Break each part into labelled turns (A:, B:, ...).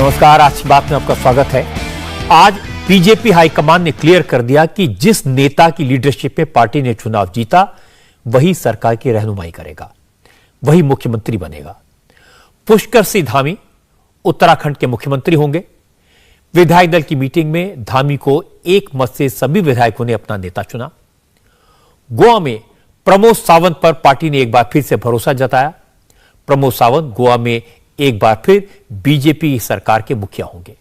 A: नमस्कार, आज की बात में आपका स्वागत है। आज बीजेपी हाईकमान ने क्लियर कर दिया कि जिस नेता की लीडरशिप में पार्टी ने चुनाव जीता वही सरकार की रहनुमाई करेगा, वही मुख्यमंत्री बनेगा। पुष्कर सिंह धामी उत्तराखंड के मुख्यमंत्री होंगे। विधायक दल की मीटिंग में धामी को एक मत से सभी विधायकों ने अपना नेता चुना। गोवा में प्रमोद सावंत पर पार्टी ने एक बार फिर से भरोसा जताया। प्रमोद सावंत गोवा में एक बार फिर बीजेपी सरकार के मुखिया होंगे।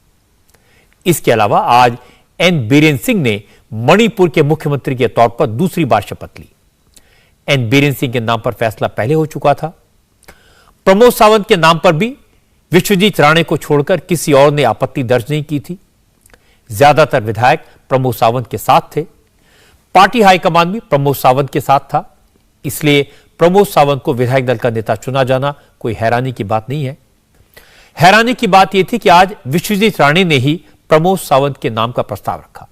A: इसके अलावा आज एन बीरेन सिंह ने मणिपुर के मुख्यमंत्री के तौर पर दूसरी बार शपथ ली। एन बीरेन सिंह के नाम पर फैसला पहले हो चुका था। प्रमोद सावंत के नाम पर भी विश्वजीत राणे को छोड़कर किसी और ने आपत्ति दर्ज नहीं की थी। ज्यादातर विधायक प्रमोद सावंत के साथ थे। पार्टी हाईकमान भी प्रमोद सावंत के साथ था, इसलिए प्रमोद सावंत को विधायक दल का नेता चुना जाना कोई हैरानी की बात नहीं है। हैरानी की बात यह थी कि आज विश्वजीत राणे ने ही प्रमोद सावंत के नाम का प्रस्ताव रखा।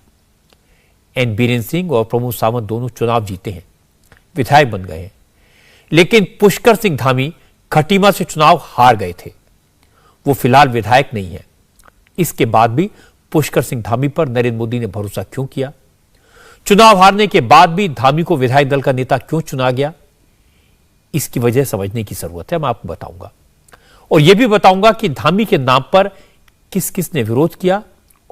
A: एन बीरेन सिंह और प्रमोद सावंत दोनों चुनाव जीते हैं, विधायक बन गए हैं, लेकिन पुष्कर सिंह धामी खटीमा से चुनाव हार गए थे। वो फिलहाल विधायक नहीं है। इसके बाद भी पुष्कर सिंह धामी पर नरेंद्र मोदी ने भरोसा क्यों किया? चुनाव हारने के बाद भी धामी को विधायक दल का नेता क्यों चुना गया? इसकी वजह समझने की जरूरत है, मैं आपको बताऊंगा। और यह भी बताऊंगा कि धामी के नाम पर किस किस ने विरोध किया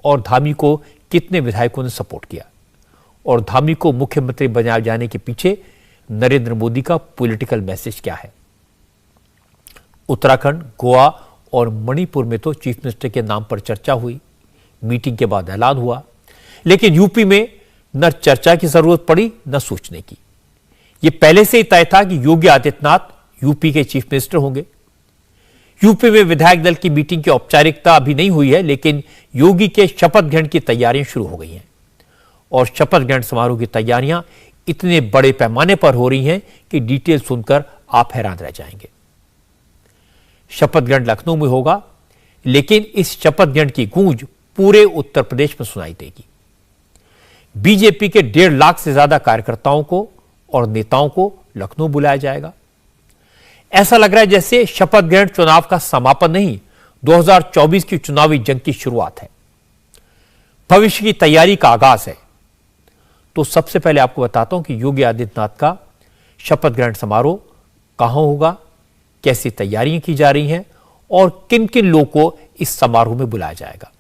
A: और धामी को कितने विधायकों ने सपोर्ट किया, और धामी को मुख्यमंत्री बनाए जाने के पीछे नरेंद्र मोदी का पॉलिटिकल मैसेज क्या है। उत्तराखंड, गोवा और मणिपुर में तो चीफ मिनिस्टर के नाम पर चर्चा हुई, मीटिंग के बाद ऐलान हुआ, लेकिन यूपी में न चर्चा की जरूरत पड़ी न सोचने की। यह पहले से ही तय था कि योगी आदित्यनाथ यूपी के चीफ मिनिस्टर होंगे। यूपी में विधायक दल की मीटिंग की औपचारिकता अभी नहीं हुई है, लेकिन योगी के शपथ ग्रहण की तैयारियां शुरू हो गई हैं। और शपथ ग्रहण समारोह की तैयारियां इतने बड़े पैमाने पर हो रही हैं कि डिटेल सुनकर आप हैरान रह जाएंगे। शपथ ग्रहण लखनऊ में होगा, लेकिन इस शपथ ग्रहण की गूंज पूरे उत्तर प्रदेश में सुनाई देगी। बीजेपी के 1.5 लाख से ज्यादा कार्यकर्ताओं को और नेताओं को लखनऊ बुलाया जाएगा। ऐसा लग रहा है जैसे शपथ ग्रहण चुनाव का समापन नहीं, 2024 की चुनावी जंग की शुरुआत है, भविष्य की तैयारी का आगाज है। तो सबसे पहले आपको बताता हूं कि योगी आदित्यनाथ का शपथ ग्रहण समारोह कहां होगा, कैसी तैयारियां की जा रही हैं और किन किन लोगों को इस समारोह में बुलाया जाएगा,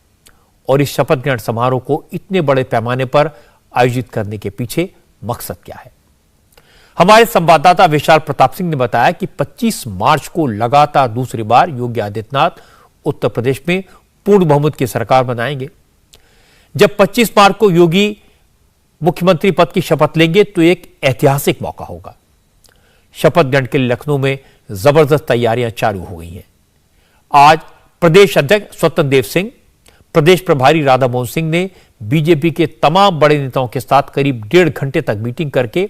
A: और इस शपथ ग्रहण समारोह को इतने बड़े पैमाने पर आयोजित करने के पीछे मकसद क्या है। हमारे संवाददाता विशाल प्रताप सिंह ने बताया कि 25 मार्च को लगातार दूसरी बार योगी आदित्यनाथ उत्तर प्रदेश में पूर्ण बहुमत की सरकार बनाएंगे। जब 25 मार्च को योगी मुख्यमंत्री पद की शपथ लेंगे तो एक ऐतिहासिक मौका होगा। शपथ ग्रहण के लिए लखनऊ में जबरदस्त तैयारियां चालू हो गई हैं। आज प्रदेश अध्यक्ष स्वतंत्र देव सिंह, प्रदेश प्रभारी राधा मोहन सिंह ने बीजेपी के तमाम बड़े नेताओं के साथ करीब 1.5 घंटे तक मीटिंग करके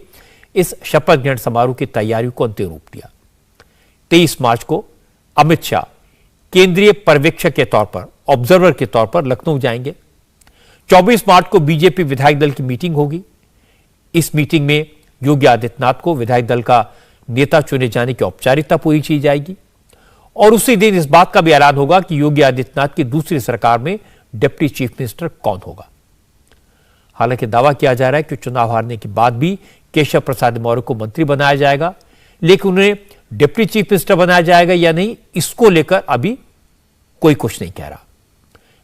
A: इस शपथ ग्रहण समारोह की तैयारियों को अंतिम रूप दिया। 23 मार्च को अमित शाह केंद्रीय पर्यवेक्षक के तौर पर, ऑब्जर्वर के तौर पर लखनऊ जाएंगे। 24 मार्च को बीजेपी विधायक दल की मीटिंग होगी। इस मीटिंग में योगी आदित्यनाथ को विधायक दल का नेता चुने जाने की औपचारिकता पूरी की जाएगी, और उसी दिन इस बात का भी ऐलान होगा कि योगी आदित्यनाथ की दूसरी सरकार में डिप्टी चीफ मिनिस्टर कौन होगा। हालांकि दावा किया जा रहा है कि चुनाव हारने के बाद भी केशव प्रसाद मौर्य को मंत्री बनाया जाएगा, लेकिन उन्हें डिप्टी चीफ मिनिस्टर बनाया जाएगा या नहीं, इसको लेकर अभी कोई कुछ नहीं कह रहा।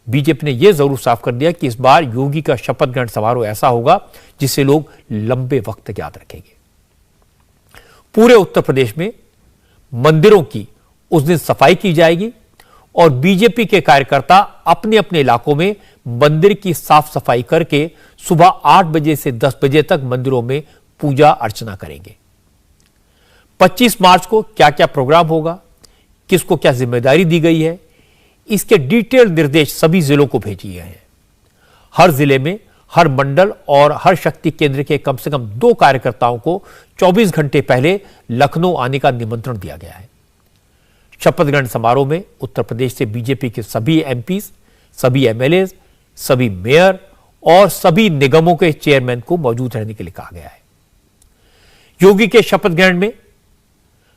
A: बीजेपी ने यह जरूर साफ कर दिया कि इस बार योगी का शपथ ग्रहण समारोह ऐसा होगा जिसे लोग लंबे वक्त तक याद रखेंगे। पूरे उत्तर प्रदेश में मंदिरों की उस दिन सफाई की जाएगी, और बीजेपी के कार्यकर्ता अपने अपने इलाकों में मंदिर की साफ सफाई करके सुबह 8 बजे से 10 बजे तक मंदिरों में पूजा अर्चना करेंगे। 25 मार्च को क्या क्या प्रोग्राम होगा, किसको क्या जिम्मेदारी दी गई है, इसके डिटेल निर्देश सभी जिलों को भेजे गए हैं। हर जिले में, हर मंडल और हर शक्ति केंद्र के कम से कम 2 कार्यकर्ताओं को 24 घंटे पहले लखनऊ आने का निमंत्रण दिया गया है। शपथ ग्रहण समारोह में उत्तर प्रदेश से बीजेपी के सभी एमपी, सभी एमएलए, सभी मेयर और सभी निगमों के चेयरमैन को मौजूद रहने के लिए कहा गया है। योगी के शपथ ग्रहण में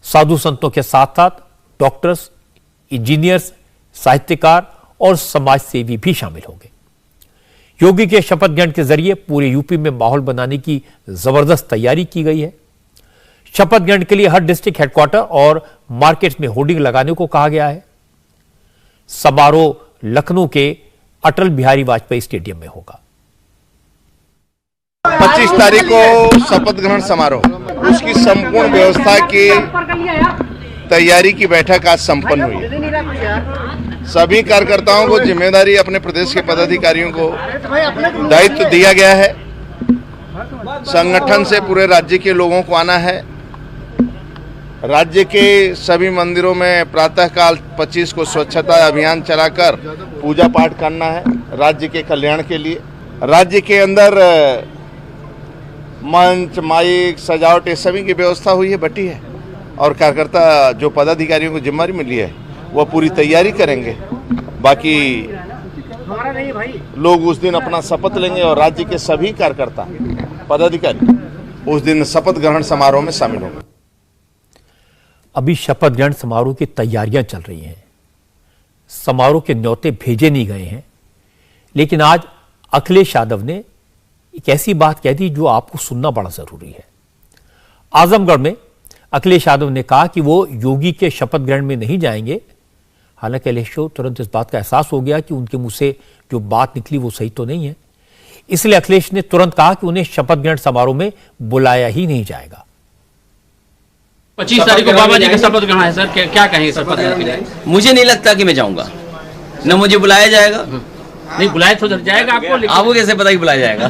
A: साधु संतों के साथ साथ डॉक्टर्स, इंजीनियर्स, साहित्यकार और समाज सेवी भी शामिल होंगे। योगी के शपथ ग्रहण के जरिए पूरे यूपी में माहौल बनाने की जबरदस्त तैयारी की गई है। शपथ ग्रहण के लिए हर डिस्ट्रिक्ट हेडक्वार्टर और मार्केट में होर्डिंग लगाने को कहा गया है। समारोह लखनऊ के अटल बिहारी वाजपेयी स्टेडियम में होगा।
B: 25 तारीख को शपथ ग्रहण समारोह, उसकी संपूर्ण व्यवस्था की तैयारी की बैठक आज संपन्न हुई। सभी कार्यकर्ताओं को जिम्मेदारी, अपने प्रदेश के पदाधिकारियों को दायित्व दिया गया है। संगठन से पूरे राज्य के लोगों को आना है। राज्य के सभी मंदिरों में प्रातःकाल 25 को स्वच्छता अभियान चलाकर पूजा पाठ करना है राज्य के कल्याण के लिए। राज्य के अंदर मंच, माइक, सजावट, ये सभी की व्यवस्था हुई है, बटी है, और कार्यकर्ता जो पदाधिकारियों को जिम्मेदारी मिली है वह पूरी तैयारी करेंगे। बाकी लोग उस दिन अपना शपथ लेंगे और राज्य के सभी कार्यकर्ता, पदाधिकारी उस दिन शपथ ग्रहण समारोह में शामिल होंगे।
A: अभी शपथ ग्रहण समारोह की तैयारियां चल रही हैं। समारोह के न्योते भेजे नहीं गए हैं, लेकिन आज अखिलेश यादव ने एक ऐसी बात कह दी जो आपको सुनना बड़ा जरूरी है। आजमगढ़ में अखिलेश यादव ने कहा कि वो योगी के शपथ ग्रहण में नहीं जाएंगे। हालांकि अखिलेश को तुरंत इस बात का एहसास हो गया कि उनके मुंह से जो बात निकली वो सही तो नहीं है, इसलिए अखिलेश ने तुरंत कहा कि उन्हें शपथ ग्रहण समारोह में बुलाया ही नहीं जाएगा।
C: 25 तारीख को बाबा जी का शपथ ग्रहण है सर, क्या कहेंगे शपथ ग्रहण के लिए?
D: मुझे नहीं लगता कि मैं जाऊंगा, न मुझे बुलाया जाएगा।
C: नहीं बुलाया तो जाएगा
D: आपको कैसे पता कि बुलाया जाएगा?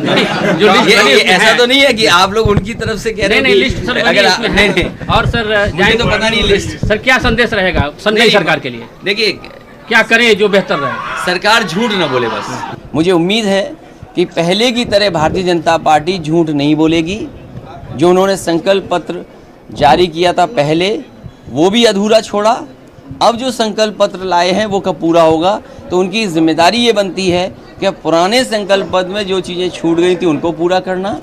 C: जो
D: ये ऐसा तो नहीं है कि आप लोग उनकी तरफ से कह रहे हैं।
C: नहीं लिस्ट सर
D: अगर नहीं
C: और सर
D: मुझे तो पता नहीं लिस्ट।
C: सर क्या संदेश रहेगा नई सरकार के लिए?
D: देखिए
C: क्या करें जो बेहतर रहे?
D: सरकार झूठ न बोले बस। मुझे उम्मीद है कि पहले की तरह भारतीय जनता पार्टी झूठ नहीं बोलेगी। जो उन्होंने संकल्प पत्र जारी किया था पहले, वो भी अधूरा छोड़ा। अब जो संकल्प पत्र लाए हैं वो कब पूरा होगा? तो उनकी जिम्मेदारी ये बनती है कि पुराने संकल्प पत्र में जो चीज़ें छूट गई थी उनको पूरा करना,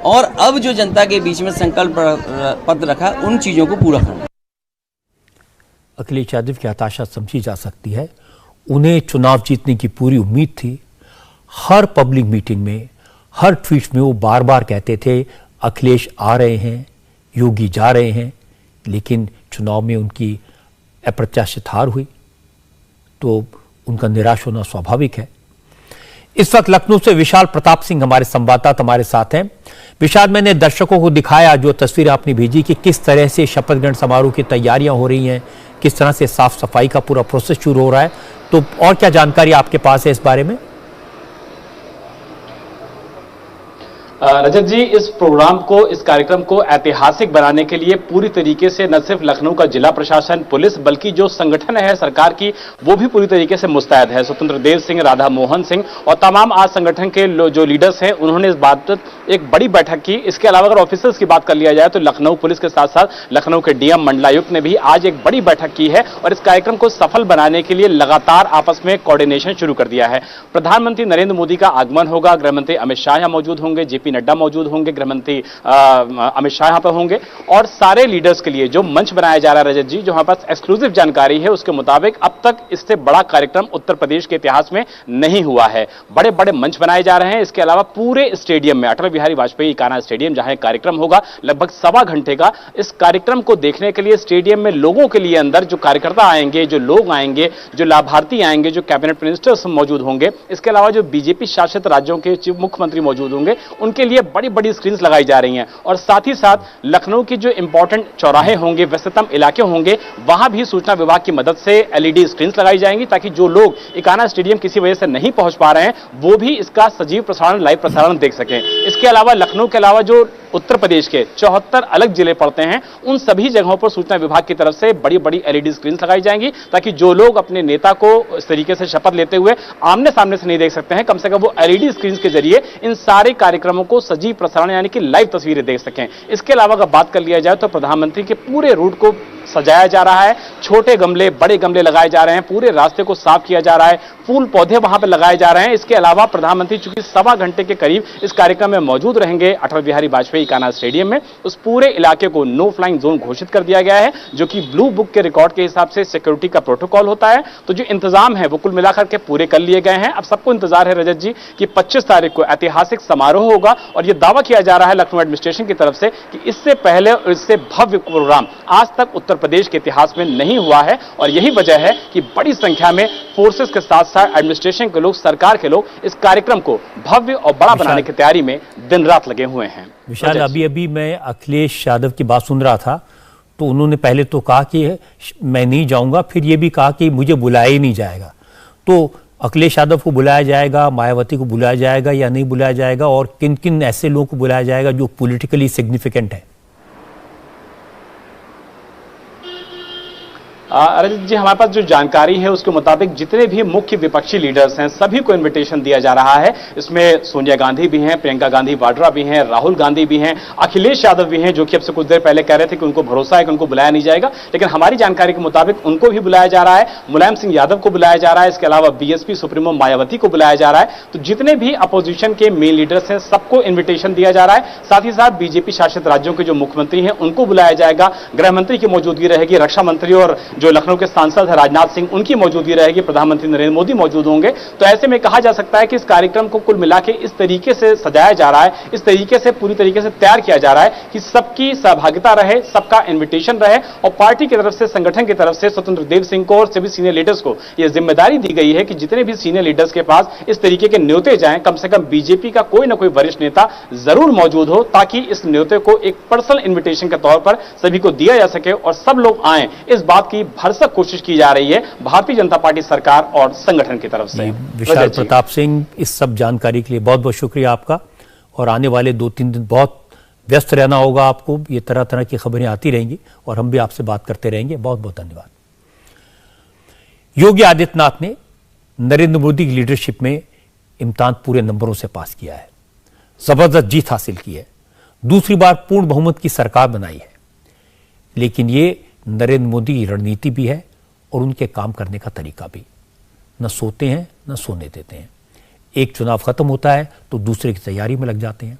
D: और अब जो जनता के बीच में संकल्प पत्र रखा उन चीज़ों को पूरा करना।
A: अखिलेश यादव की हताशा समझी जा सकती है। उन्हें चुनाव जीतने की पूरी उम्मीद थी। हर पब्लिक मीटिंग में, हर ट्वीट में वो बार बार कहते थे अखिलेश आ रहे हैं, योगी जा रहे हैं, लेकिन चुनाव में उनकी अप्रत्याशित हार हुई तो उनका निराश होना स्वाभाविक है। इस वक्त लखनऊ से विशाल प्रताप सिंह हमारे संवाददाता हमारे साथ हैं। विशाल, मैंने दर्शकों को दिखाया जो तस्वीर आपने भेजी कि किस तरह से शपथ ग्रहण समारोह की तैयारियां हो रही हैं, किस तरह से साफ सफाई का पूरा प्रोसेस शुरू हो रहा है, तो और क्या जानकारी आपके पास है इस बारे में?
E: रजत जी, इस प्रोग्राम को, इस कार्यक्रम को ऐतिहासिक बनाने के लिए पूरी तरीके से न सिर्फ लखनऊ का जिला प्रशासन, पुलिस, बल्कि जो संगठन है सरकार की, वो भी पूरी तरीके से मुस्तैद है। स्वतंत्र देव सिंह, राधा मोहन सिंह और तमाम आज संगठन के जो लीडर्स हैं, उन्होंने इस बात एक बड़ी बैठक की। इसके अलावा अगर ऑफिसर्स की बात कर लिया जाए तो लखनऊ पुलिस के साथ साथ लखनऊ के डीएम, मंडलायुक्त ने भी आज एक बड़ी बैठक की है और इस कार्यक्रम को सफल बनाने के लिए लगातार आपस में कोऑर्डिनेशन शुरू कर दिया है। प्रधानमंत्री नरेंद्र मोदी का आगमन होगा, गृहमंत्री अमित शाह यहां मौजूद होंगे, जेपी नड्डा मौजूद होंगे, गृहमंत्री अमित शाह यहां पर होंगे, और सारे लीडर्स के लिए जो मंच बनाया जा रहा है रजत जी, जो हमारे पास एक्सक्लूसिव जानकारी है उसके मुताबिक अब तक इससे बड़ा कार्यक्रम उत्तर प्रदेश के इतिहास में नहीं हुआ है। बड़े बड़े मंच बनाए जा रहे हैं। इसके अलावा पूरे स्टेडियम में, अटल बिहारी वाजपेयी इकाना स्टेडियम जहां कार्यक्रम होगा, लगभग 1.25 घंटे का, इस कार्यक्रम को देखने के लिए स्टेडियम में लोगों के लिए अंदर जो कार्यकर्ता आएंगे, जो लोग आएंगे, जो लाभार्थी आएंगे, जो कैबिनेट मिनिस्टर्स मौजूद होंगे, इसके अलावा जो बीजेपी शासित राज्यों के चीफ मुख्यमंत्री मौजूद होंगे, उनके लिए बड़ी बड़ी स्क्रीन लगाई जा रही हैं। और साथ ही साथ लखनऊ की जो इंपॉर्टेंट चौराहे होंगे, व्यस्ततम इलाके होंगे, वहां भी सूचना विभाग की मदद से एलईडी स्क्रीन लगाई जाएंगी ताकि जो लोग इकाना स्टेडियम किसी वजह से नहीं पहुंच पा रहे हैं वो भी इसका सजीव प्रसारण, लाइव प्रसारण देख सकें। इसके अलावा लखनऊ के अलावा जो उत्तर प्रदेश के 74 अलग जिले पड़ते हैं, उन सभी जगहों पर सूचना विभाग की तरफ से बड़ी बड़ी एलईडी स्क्रीन लगाई जाएंगी ताकि जो लोग अपने नेता को इस तरीके से शपथ लेते हुए आमने सामने से नहीं देख सकते हैं, कम से कम वो एलईडी स्क्रीन के जरिए इन सारे कार्यक्रमों को सजीव प्रसारण यानी कि लाइव तस्वीरें देख सकें। इसके अलावा अगर बात कर लिया जाए तो प्रधानमंत्री के पूरे रूट को सजाया जा रहा है। छोटे गमले, बड़े गमले लगाए जा रहे हैं, पूरे रास्ते को साफ किया जा रहा है, फूल पौधे वहां पर लगाए जा रहे हैं। इसके अलावा प्रधानमंत्री चूंकि 1.25 घंटे के करीब इस कार्यक्रम में मौजूद रहेंगे अटल बिहारी वाजपेयी कान्हा स्टेडियम में, उस पूरे इलाके को नो फ्लाइंग जोन घोषित कर दिया गया है, जो कि ब्लू बुक के रिकॉर्ड के हिसाब से सिक्योरिटी का प्रोटोकॉल होता है। तो जो इंतजाम है वो कुल मिलाकर के पूरे कर लिए गए हैं। अब सबको इंतजार है रजत जी कि 25 तारीख को ऐतिहासिक समारोह होगा और यह दावा किया जा रहा है लखनऊ एडमिनिस्ट्रेशन की तरफ से कि इससे पहले और इससे भव्य प्रोग्राम आज तक उत्तर प्रदेश के इतिहास में नहीं हुआ है। और यही वजह है कि बड़ी संख्या में फोर्सेस के साथ साथ एडमिनिस्ट्रेशन के लोग, सरकार के लोग इस कार्यक्रम को भव्य और बड़ा बनाने की तैयारी में दिन रात लगे हुए हैं।
A: विशाल, अभी मैं अखिलेश यादव की बात सुन रहा था, तो उन्होंने पहले तो कहा कि मैं नहीं जाऊंगा, फिर यह भी कहा कि मुझे बुलाया ही नहीं जाएगा। तो अखिलेश यादव को बुलाया जाएगा, मायावती को बुलाया जाएगा या नहीं बुलाया जाएगा, और किन किन ऐसे लोगों को बुलाया जाएगा जो पॉलिटिकली सिग्निफिकेंट है?
E: रजत जी, हमारे पास जो जानकारी है उसके मुताबिक जितने भी मुख्य विपक्षी लीडर्स हैं सभी को इनविटेशन दिया जा रहा है। इसमें सोनिया गांधी भी हैं, प्रियंका गांधी वाड्रा भी हैं, राहुल गांधी भी हैं, अखिलेश यादव भी हैं, जो कि अब से कुछ देर पहले कह रहे थे कि उनको भरोसा है कि उनको बुलाया नहीं जाएगा, लेकिन हमारी जानकारी के मुताबिक उनको भी बुलाया जा रहा है। मुलायम सिंह यादव को बुलाया जा रहा है, इसके अलावा बीएसपी सुप्रीमो मायावती को बुलाया जा रहा है। तो जितने भी अपोजिशन के मेन लीडर्स हैं सबको इन्विटेशन दिया जा रहा है। साथ ही साथ बीजेपी शासित राज्यों के जो मुख्यमंत्री हैं उनको बुलाया जाएगा, गृह मंत्री की मौजूदगी रहेगी, रक्षा मंत्री और जो लखनऊ के सांसद है राजनाथ सिंह उनकी मौजूदगी रहेगी, प्रधानमंत्री नरेंद्र मोदी मौजूद होंगे। तो ऐसे में कहा जा सकता है कि इस कार्यक्रम को कुल मिला के इस तरीके से सजाया जा रहा है, इस तरीके से पूरी तरीके से तैयार किया जा रहा है कि सबकी सहभागिता रहे, सबका इन्विटेशन रहे। और पार्टी की तरफ से, संगठन की तरफ से स्वतंत्र देव सिंह को और सभी सीनियर लीडर्स को यह जिम्मेदारी दी गई है कि जितने भी सीनियर लीडर्स के पास इस तरीके के न्योते जाएं, कम से कम बीजेपी का कोई ना कोई वरिष्ठ नेता जरूर मौजूद हो, ताकि इस न्योते को एक पर्सनल इन्विटेशन के तौर पर सभी को दिया जा सके और सब लोग आए। इस बात की भरसक कोशिश की जा रही है भारतीय जनता पार्टी सरकार और संगठन की तरफ से।
A: विशाल प्रताप सिंह, इस सब जानकारी के लिए बहुत बहुत शुक्रिया आपका। और आने वाले 2-3 दिन बहुत व्यस्त रहना होगा आपको, ये तरह तरह की खबरें आती रहेंगी और हम भी आपसे बात करते रहेंगे। बहुत बहुत धन्यवाद। योगी आदित्यनाथ ने नरेंद्र मोदी की लीडरशिप में इम्तिहान पूरे नंबरों से पास किया है, जबरदस्त जीत हासिल की है, दूसरी बार पूर्ण बहुमत की सरकार बनाई है। लेकिन ये नरेंद्र मोदी की रणनीति भी है और उनके काम करने का तरीका भी। न सोते हैं न सोने देते हैं। एक चुनाव खत्म होता है तो दूसरे की तैयारी में लग जाते हैं।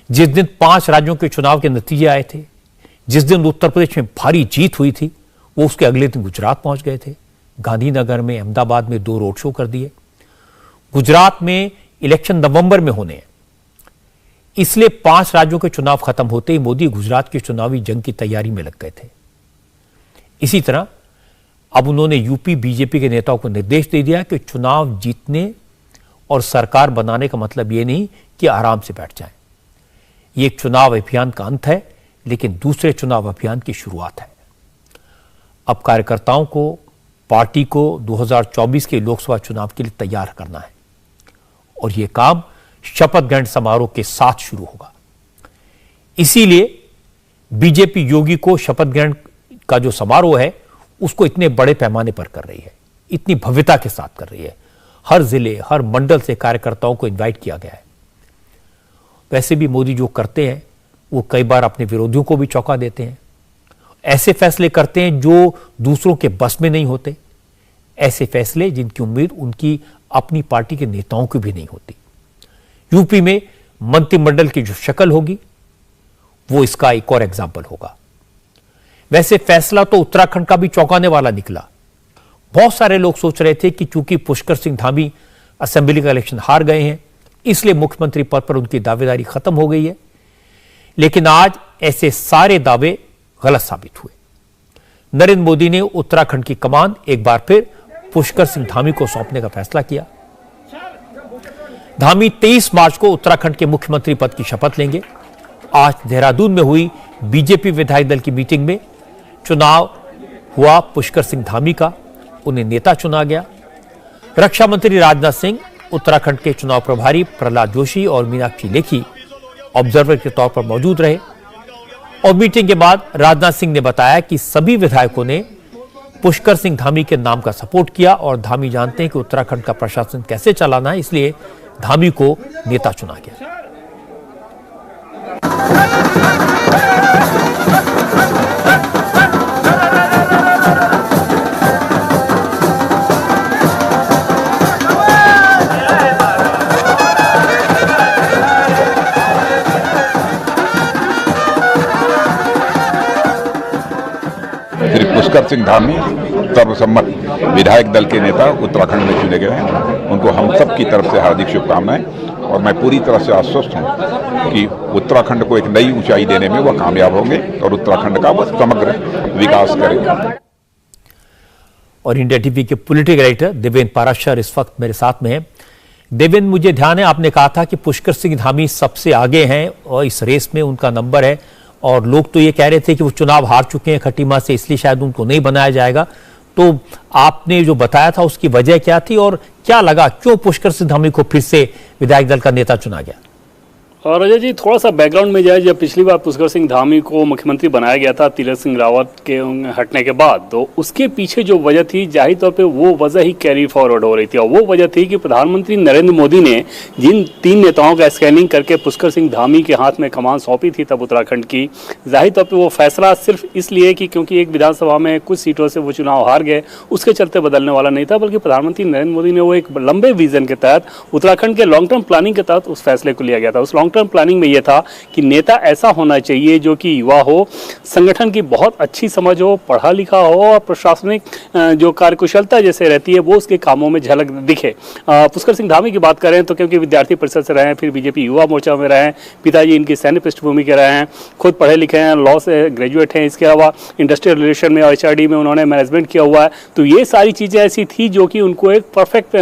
A: जिस दिन 5 राज्यों के चुनाव के नतीजे आए थे, जिस दिन उत्तर प्रदेश में भारी जीत हुई थी, वो उसके अगले दिन गुजरात पहुंच गए थे। गांधीनगर में, अहमदाबाद में 2 रोड शो कर दिए। गुजरात में इलेक्शन नवंबर में होने हैं, इसलिए 5 राज्यों के चुनाव खत्म होते ही मोदी गुजरात की चुनावी जंग की तैयारी में लग गए थे। इसी तरह अब उन्होंने यूपी बीजेपी के नेताओं को निर्देश दे दिया कि चुनाव जीतने और सरकार बनाने का मतलब यह नहीं कि आराम से बैठ जाएं। ये एक चुनाव अभियान का अंत है, लेकिन दूसरे चुनाव अभियान की शुरुआत है। अब कार्यकर्ताओं को, पार्टी को 2024 के लोकसभा चुनाव के लिए तैयार करना है और यह काम शपथ ग्रहण समारोह के साथ शुरू होगा। इसीलिए बीजेपी योगी को शपथ ग्रहण का जो समारोह है उसको इतने बड़े पैमाने पर कर रही है, इतनी भव्यता के साथ कर रही है। हर जिले, हर मंडल से कार्यकर्ताओं को इनवाइट किया गया है। वैसे भी मोदी जो करते हैं वो कई बार अपने विरोधियों को भी चौंका देते हैं। ऐसे फैसले करते हैं जो दूसरों के बस में नहीं होते, ऐसे फैसले जिनकी उम्मीद उनकी अपनी पार्टी के नेताओं की भी नहीं होती। यूपी में मंत्रिमंडल की जो शक्ल होगी वो इसका एक और एग्जाम्पल होगा। वैसे फैसला तो उत्तराखंड का भी चौंकाने वाला निकला। बहुत सारे लोग सोच रहे थे कि चूंकि पुष्कर सिंह धामी असेंबली का इलेक्शन हार गए हैं, इसलिए मुख्यमंत्री पद पर उनकी दावेदारी खत्म हो गई है। लेकिन आज ऐसे सारे दावे गलत साबित हुए। नरेंद्र मोदी ने उत्तराखंड की कमान एक बार फिर पुष्कर सिंह धामी को सौंपने का फैसला किया। धामी 23 मार्च को उत्तराखंड के मुख्यमंत्री पद की शपथ लेंगे। आज देहरादून में हुई बीजेपी विधायक दल की मीटिंग में चुनाव हुआ पुष्कर सिंह धामी का, उन्हें नेता चुना गया। रक्षा मंत्री राजनाथ सिंह, उत्तराखंड के चुनाव प्रभारी प्रहलाद जोशी और मीनाक्षी लेखी ऑब्जर्वर के तौर पर मौजूद रहे। और मीटिंग के बाद राजनाथ सिंह ने बताया कि सभी विधायकों ने पुष्कर सिंह धामी के नाम का सपोर्ट किया और धामी जानते हैं कि उत्तराखंड का प्रशासन कैसे चलाना है, इसलिए धामी को नेता चुना गया।
F: पुष्कर सिंह धामी सर्वसम्मत विधायक दल के नेता उत्तराखंड में चुने गए हैं। उनको हम सब की तरफ से हार्दिक शुभकामनाएं और मैं पूरी तरह से आश्वस्त हूं कि उत्तराखंड को एक नई ऊंचाई देने में वह कामयाब होंगे और उत्तराखंड का वह समग्र विकास करेंगे।
A: और इंडिया टीवी के पॉलिटिकल एडिटर देवेंद्र पाराशर इस वक्त मेरे साथ में हैं। देवेंद्र, मुझे ध्यान है आपने कहा था कि पुष्कर सिंह धामी सबसे आगे हैं और इस रेस में उनका नंबर है, और लोग तो ये कह रहे थे कि वो चुनाव हार चुके हैं खटीमा से, इसलिए शायद उनको नहीं बनाया जाएगा। तो आपने जो बताया था उसकी वजह क्या थी और क्या लगा, क्यों पुष्कर सिंह धामी को फिर से विधायक दल का नेता चुना गया?
E: और अजय जी, थोड़ा सा बैकग्राउंड में जाए, जब पिछली बार पुष्कर सिंह धामी को मुख्यमंत्री बनाया गया था तीरथ सिंह रावत के हटने के बाद, तो उसके पीछे जो वजह थी जाहिर तौर पे वो वजह ही कैरी फॉरवर्ड हो रही थी, और वो वजह थी कि प्रधानमंत्री नरेंद्र मोदी ने जिन 3 नेताओं का स्कैनिंग करके पुष्कर सिंह धामी के हाथ में कमान सौंपी थी तब उत्तराखंड की, जाहिर तौर पर वो फैसला सिर्फ इसलिए कि क्योंकि एक विधानसभा में कुछ सीटों से वो चुनाव हार गए, उसके चलते बदलने वाला नहीं था, बल्कि प्रधानमंत्री नरेंद्र मोदी ने वो एक लंबे विजन के तहत उत्तराखंड के लॉन्ग टर्म प्लानिंग के तहत उस फैसले को लिया गया था। उस लॉन्ग टर्म प्लानिंग में यह था कि नेता ऐसा होना चाहिए जो कि युवा हो, संगठन की बहुत अच्छी समझ हो, पढ़ा लिखा हो और प्रशासनिक जो कार्यकुशलता जैसे रहती है वो उसके कामों में झलक दिखे। पुष्कर सिंह धामी की बात करें तो क्योंकि विद्यार्थी परिषद से रहे हैं, फिर बीजेपी युवा मोर्चा में रहे हैं, पिताजी इनकी सैन्य पृष्ठभूमि के रहे हैं, खुद पढ़े लिखे हैं, लॉ से ग्रेजुएट हैं, इसके अलावा इंडस्ट्रियल रिलेशन में और HRD में उन्होंने मैनेजमेंट किया हुआ है। तो ये सारी चीज़ें ऐसी थी जो कि उनको एक परफेक्ट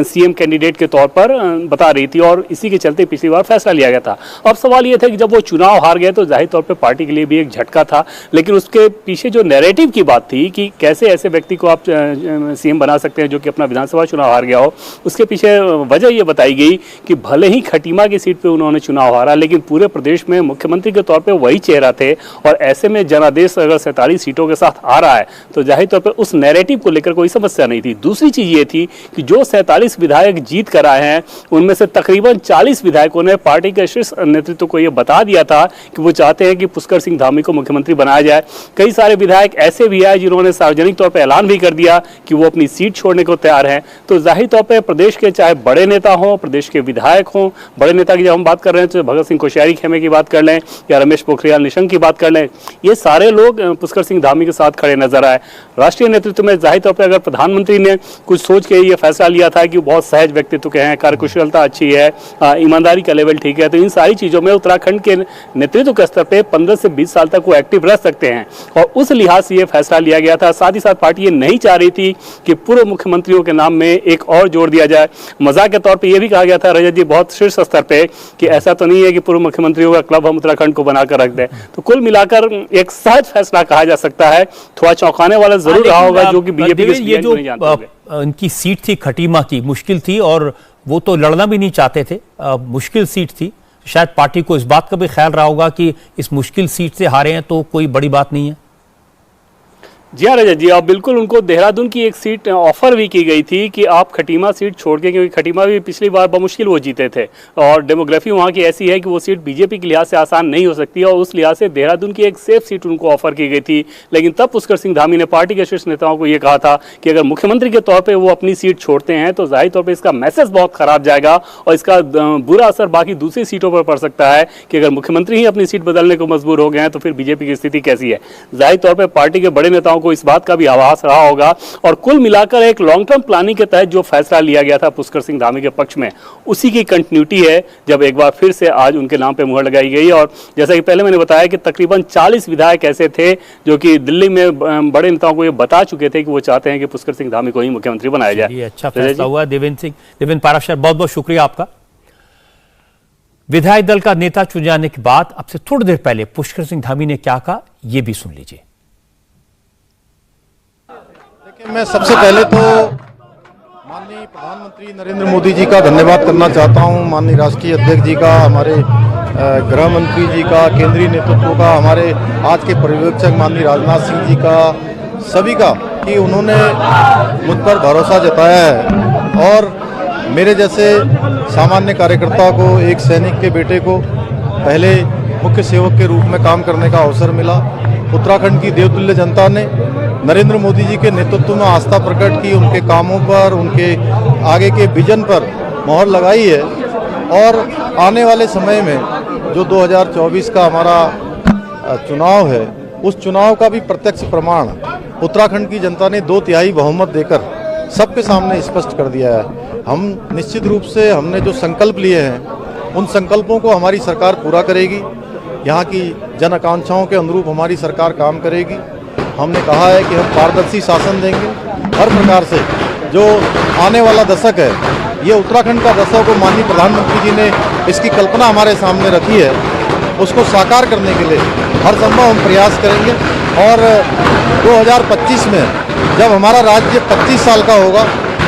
E: CM कैंडिडेट के तौर पर बता रही थी, और इसी के चलते पिछली बार फैसला लिया गया था। अब सवाल ये था कि जब वो चुनाव हार गए तो जाहिर तौर पे पार्टी के लिए भी एक झटका था, लेकिन उसके पीछे जो नैरेटिव की बात थी कि कैसे ऐसे व्यक्ति को आप CM बना सकते हैं जो कि अपना विधानसभा चुनाव हार गया हो, उसके पीछे वजह ये बताई गई कि भले ही खटीमा की सीट पे उन्होंने चुनाव हारा, लेकिन पूरे प्रदेश में मुख्यमंत्री के तौर पर वही चेहरा थे, और ऐसे में जनादेश अगर 47 सीटों के साथ आ रहा है तो जाहिर तौर पर उस नैरेटिव को लेकर कोई समस्या नहीं थी। दूसरी चीज ये थी कि जो 47 विधायक जीत कर आए हैं उनमें से तकरीबन 40 विधायकों ने पार्टी के शीर्ष नेतृत्व को यह बता दिया था कि वो चाहते हैं कि पुष्कर सिंह धामी को मुख्यमंत्री बनाया जाए। कई सारे विधायक ऐसे भी आए जिन्होंने सार्वजनिक तौर पर ऐलान भी कर दिया कि वो अपनी सीट छोड़ने को तैयार हैं। तो जाहिर तौर पर प्रदेश के चाहे बड़े नेता हों, प्रदेश के विधायक हों, बड़े नेता की जब हम बात कर रहे हैं तो भगत सिंह कोश्यारी खेमे की बात कर लें या रमेश पोखरियाल निशंक की बात कर लें, ये सारे लोग पुष्कर सिंह धामी के साथ खड़े नजर आए। राष्ट्रीय नेतृत्व में जाहिर तौर पर अगर प्रधानमंत्री ने कुछ सोच के ये फैसला लिया था कि बहुत सहज व्यक्तित्व के हैं, कार्यकुशलता अच्छी है, ईमानदारी का लेवल ठीक है, तो इन सारी चीजों में उत्तराखंड के नेतृत्व के स्तर पे 15 से 20 साल तक वो एक्टिव रह सकते हैं, और उस लिहाज से ये फैसला लिया गया था। साथ ही साथ पार्टी ये नहीं चाह रही थी कि पूर्व मुख्यमंत्रियों के नाम में एक और जोड़ दिया जाए। मजाक के तौर पे ये भी कहा गया था रजत जी बहुत शीर्ष स्तर पे कि ऐसा तो नहीं है कि पूर्व मुख्यमंत्रियों का क्लब हम उत्तराखंड को बनाकर रख दें। तो कुल मिलाकर एक सहज फैसला कहा जा सकता है, थोड़ा चौंकाने वाला जरूर रहा होगा जो कि बीजेपी के
A: ये जो इनकी सीट थी खटीमा की मुश्किल थी, और वो तो लड़ना भी नहीं चाहते थे, मुश्किल सीट थी। शायद पार्टी को इस बात का भी ख्याल रहा होगा कि इस मुश्किल सीट से हारे हैं तो कोई बड़ी बात नहीं है।
E: जी हाँ रजत जी, अब बिल्कुल उनको देहरादून की एक सीट ऑफर भी की गई थी कि आप खटीमा सीट छोड़ के, क्योंकि खटीमा भी पिछली बार बमुश्किल वो जीते थे और डेमोग्राफी वहाँ की ऐसी है कि वो सीट बीजेपी के लिहाज से आसान नहीं हो सकती, और उस लिहाज से देहरादून की एक सेफ सीट उनको ऑफर की गई थी। लेकिन तब पुष्कर सिंह धामी ने पार्टी के शीर्ष नेताओं को ये कहा था कि अगर मुख्यमंत्री के तौर पर वो अपनी सीट छोड़ते हैं तो जाहिर तौर पर इसका मैसेज बहुत खराब जाएगा और इसका बुरा असर बाकी दूसरी सीटों पर पड़ सकता है कि अगर मुख्यमंत्री ही अपनी सीट बदलने को मजबूर हो गए हैं तो फिर बीजेपी की स्थिति कैसी है। जाहिर तौर पर पार्टी के बड़े नेताओं को इस बात का भी आभास रहा होगा, और कुल मिलाकर एक लॉन्ग टर्म प्लानिंग के तहत जो फैसला लिया गया था पुष्कर सिंह धामी के पक्ष में, उसी की कंटिन्यूटी है जब एक बार फिर से आज उनके नाम पे मुहर लगाई गई। और जैसा कि पहले मैंने बताया कि तकरीबन 40 विधायक ऐसे थे जो कि दिल्ली में बड़े नेताओं को ये बता चुके थे कि वो चाहते हैं कि पुष्कर सिंह धामी को ही मुख्यमंत्री बनाया जाए।
A: ये अच्छा फैसला हुआ। देवेंद्र पाराशर, बहुत बहुत शुक्रिया आपका। विधायक दल का नेता चुन जाने के बाद अब से थोड़ी देर पहले पुष्कर सिंह धामी ने क्या कहा, यह भी सुन लीजिए।
G: मैं सबसे पहले तो माननीय प्रधानमंत्री नरेंद्र मोदी जी का धन्यवाद करना चाहता हूं, माननीय राष्ट्रीय अध्यक्ष जी का, हमारे गृह मंत्री जी का, केंद्रीय नेतृत्व का, हमारे आज के पर्यवेक्षक माननीय राजनाथ सिंह जी का, सभी का कि उन्होंने मुझ पर भरोसा जताया है और मेरे जैसे सामान्य कार्यकर्ता को, एक सैनिक के बेटे को पहले मुख्य सेवक के रूप में काम करने का अवसर मिला। उत्तराखंड की देवतुल्य जनता ने नरेंद्र मोदी जी के नेतृत्व में आस्था प्रकट की, उनके कामों पर, उनके आगे के विजन पर मोहर लगाई है, और आने वाले समय में जो 2024 का हमारा चुनाव है, उस चुनाव का भी प्रत्यक्ष प्रमाण उत्तराखंड की जनता ने 2/3 बहुमत देकर सबके सामने स्पष्ट कर दिया है। हम निश्चित रूप से हमने जो संकल्प लिए हैं उन संकल्पों को हमारी सरकार पूरा करेगी। यहाँ की जन आकांक्षाओं के अनुरूप हमारी सरकार काम करेगी। हमने कहा है कि हम पारदर्शी शासन देंगे। हर प्रकार से जो आने वाला दशक है, ये उत्तराखंड का दशक, को माननीय प्रधानमंत्री जी ने इसकी कल्पना हमारे सामने रखी है, उसको साकार करने के लिए हर संभव हम प्रयास करेंगे। और 2025 में जब हमारा राज्य 25 साल का होगा,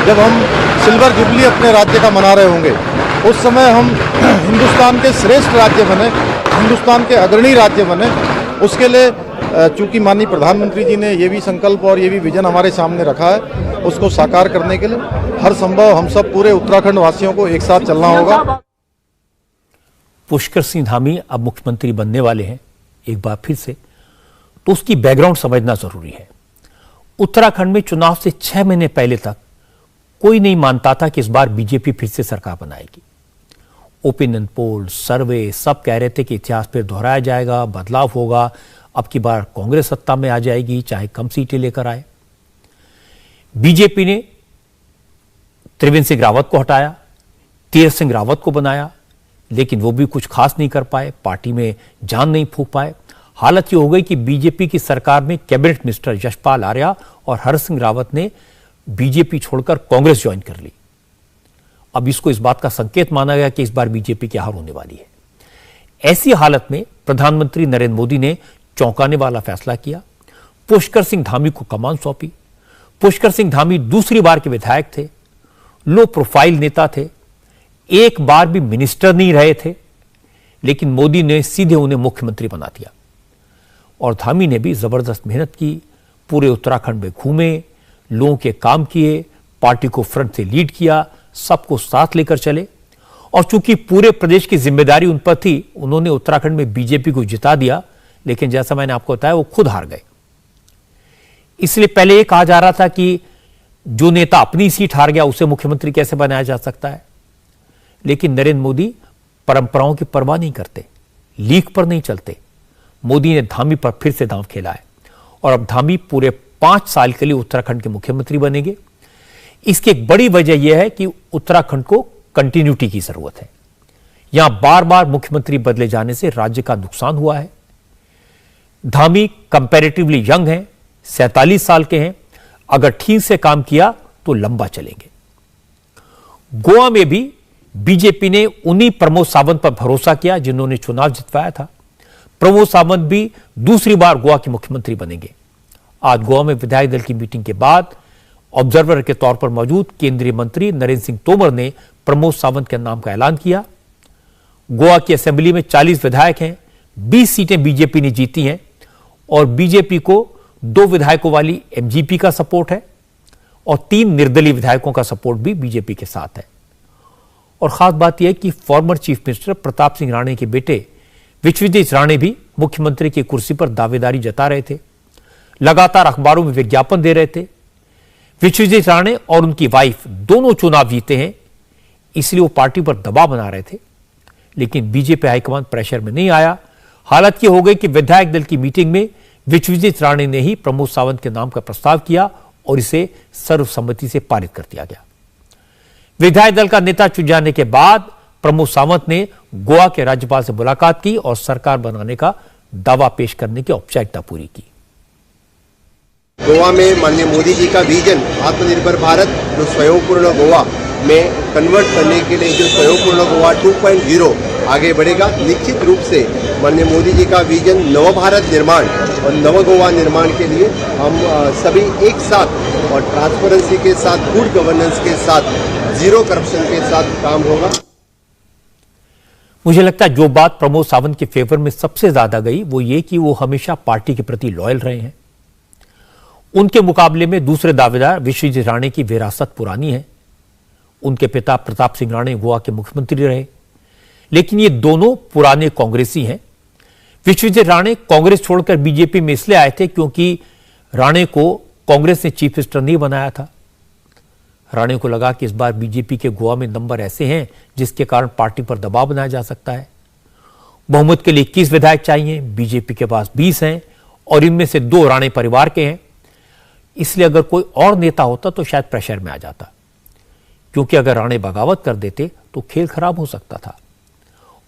G: जब हम सिल्वर जुबली अपने राज्य का मना रहे होंगे, उस समय हम हिंदुस्तान के श्रेष्ठ राज्य बने, हिंदुस्तान के अग्रणी राज्य बने। उसके लिए चूंकि माननीय प्रधानमंत्री जी ने ये भी संकल्प और ये भी विजन हमारे सामने रखा है, उसको साकार करने के लिए हर संभव हम सब पूरे उत्तराखंड वासियों को एक साथ चलना होगा।
A: पुष्कर सिंह धामी अब मुख्यमंत्री बनने वाले हैं एक बार फिर से, तो उसकी बैकग्राउंड समझना जरूरी है। उत्तराखंड में चुनाव से 6 महीने पहले तक कोई नहीं मानता था कि इस बार बीजेपी फिर से सरकार बनाएगी। ओपिनियन पोल, सर्वे सब कह रहे थे कि इतिहास फिर दोहराया जाएगा, बदलाव होगा, अब की बार कांग्रेस सत्ता में आ जाएगी, चाहे कम सीटें लेकर आए। बीजेपी ने त्रिवेंद्र सिंह रावत को हटाया, तीरथ सिंह रावत को बनाया, लेकिन वो भी कुछ खास नहीं कर पाए, पार्टी में जान नहीं फूंक पाए। हालत ये हो गई कि बीजेपी की सरकार में कैबिनेट मिनिस्टर यशपाल आर्या और हर्ष सिंह रावत ने बीजेपी छोड़कर कांग्रेस ज्वाइन कर ली। अब इसको इस बात का संकेत माना गया कि इस बार बीजेपी की हार होने वाली है। ऐसी हालत में प्रधानमंत्री नरेंद्र मोदी ने चौंकाने वाला फैसला किया, पुष्कर सिंह धामी को कमान सौंपी। पुष्कर सिंह धामी दूसरी बार के विधायक थे, लो प्रोफाइल नेता थे, एक बार भी मिनिस्टर नहीं रहे थे, लेकिन मोदी ने सीधे उन्हें मुख्यमंत्री बना दिया। और धामी ने भी जबरदस्त मेहनत की, पूरे उत्तराखंड में घूमे, लोगों के काम किए, पार्टी को फ्रंट से लीड किया, सबको साथ लेकर चले। और चूंकि पूरे प्रदेश की जिम्मेदारी उन पर थी, उन्होंने उत्तराखंड में बीजेपी को जिता दिया, लेकिन जैसा मैंने आपको बताया वो खुद हार गए। इसलिए पहले ये कहा जा रहा था कि जो नेता अपनी सीट हार गया उसे मुख्यमंत्री कैसे बनाया जा सकता है, लेकिन नरेंद्र मोदी परंपराओं की परवाह नहीं करते, लीक पर नहीं चलते। मोदी ने धामी पर फिर से दांव खेला है और अब धामी पूरे 5 साल के लिए उत्तराखंड के मुख्यमंत्री बनेंगे। इसकी एक बड़ी वजह यह है कि उत्तराखंड को कंटिन्यूटी की जरूरत है। यहां बार बार मुख्यमंत्री बदले जाने से राज्य का नुकसान हुआ है। धामी कंपैरेटिवली यंग हैं, 47 साल के हैं, अगर ठीक से काम किया तो लंबा चलेंगे। गोवा में भी बीजेपी ने उन्हीं प्रमोद सावंत पर भरोसा किया जिन्होंने चुनाव जितवाया था। प्रमोद सावंत भी दूसरी बार गोवा के मुख्यमंत्री बनेंगे। आज गोवा में विधायक दल की मीटिंग के बाद ऑब्जर्वर के तौर पर मौजूद केंद्रीय मंत्री नरेंद्र सिंह तोमर ने प्रमोद सावंत के नाम का ऐलान किया। गोवा की असेंबली में 40 विधायक हैं, 20 सीटें बीजेपी ने जीती हैं और बीजेपी को 2 विधायकों वाली एमजीपी का सपोर्ट है और 3 निर्दलीय विधायकों का सपोर्ट भी बीजेपी के साथ है। और खास बात यह है कि former chief minister Pratap Singh Rane के बेटे विश्वजीत राणे भी मुख्यमंत्री की कुर्सी पर दावेदारी जता रहे थे, लगातार अखबारों में विज्ञापन दे रहे थे। विश्वजीत राणे और उनकी वाइफ दोनों चुनाव जीते हैं, इसलिए वो पार्टी पर दबाव बना रहे थे, लेकिन बीजेपी हाईकमान प्रेशर में नहीं आया। हालत यह हो गई कि विधायक दल की मीटिंग में विश्वजीत राणे ने ही प्रमोद सावंत के नाम का प्रस्ताव किया और इसे सर्वसम्मति से पारित कर दिया गया। विधायक दल का नेता चुन जाने के बाद प्रमोद सावंत ने गोवा के राज्यपाल से मुलाकात की और सरकार बनाने का दावा पेश करने की औपचारिकता पूरी की।
H: गोवा में माननीय मोदी जी का विजन आत्मनिर्भर भारत जो सहयोगपूर्ण गोवा में कन्वर्ट करने के लिए जो सहयोगपूर्ण गोवा 2.0 आगे बढ़ेगा। निश्चित रूप से माननीय मोदी जी का विजन नव भारत निर्माण और नव गोवा निर्माण के लिए हम सभी एक साथ और ट्रांसपेरेंसी के साथ, गुड गवर्नेंस के साथ, जीरो करप्शन के साथ काम होगा।
A: मुझे लगता है जो बात प्रमोद सावंत के फेवर में सबसे ज्यादा गई वो ये कि वो हमेशा पार्टी के प्रति लॉयल रहे हैं। उनके मुकाबले में दूसरे दावेदार विश्वजीत राणे की विरासत पुरानी है। उनके पिता प्रताप सिंह राणे गोवा के मुख्यमंत्री रहे, लेकिन ये दोनों पुराने कांग्रेसी हैं। विश्वजीत राणे कांग्रेस छोड़कर बीजेपी में इसलिए आए थे क्योंकि राणे को कांग्रेस ने चीफ मिनिस्टर नहीं बनाया था। राणे को लगा कि इस बार बीजेपी के गोवा में नंबर ऐसे हैं जिसके कारण पार्टी पर दबाव बनाया जा सकता है। बहुमत के लिए 21 विधायक चाहिए, बीजेपी के पास 20 हैं और इनमें से 2 राणे परिवार के हैं। इसलिए अगर कोई और नेता होता तो शायद प्रेशर में आ जाता, क्योंकि अगर राणे बगावत कर देते तो खेल खराब हो सकता था।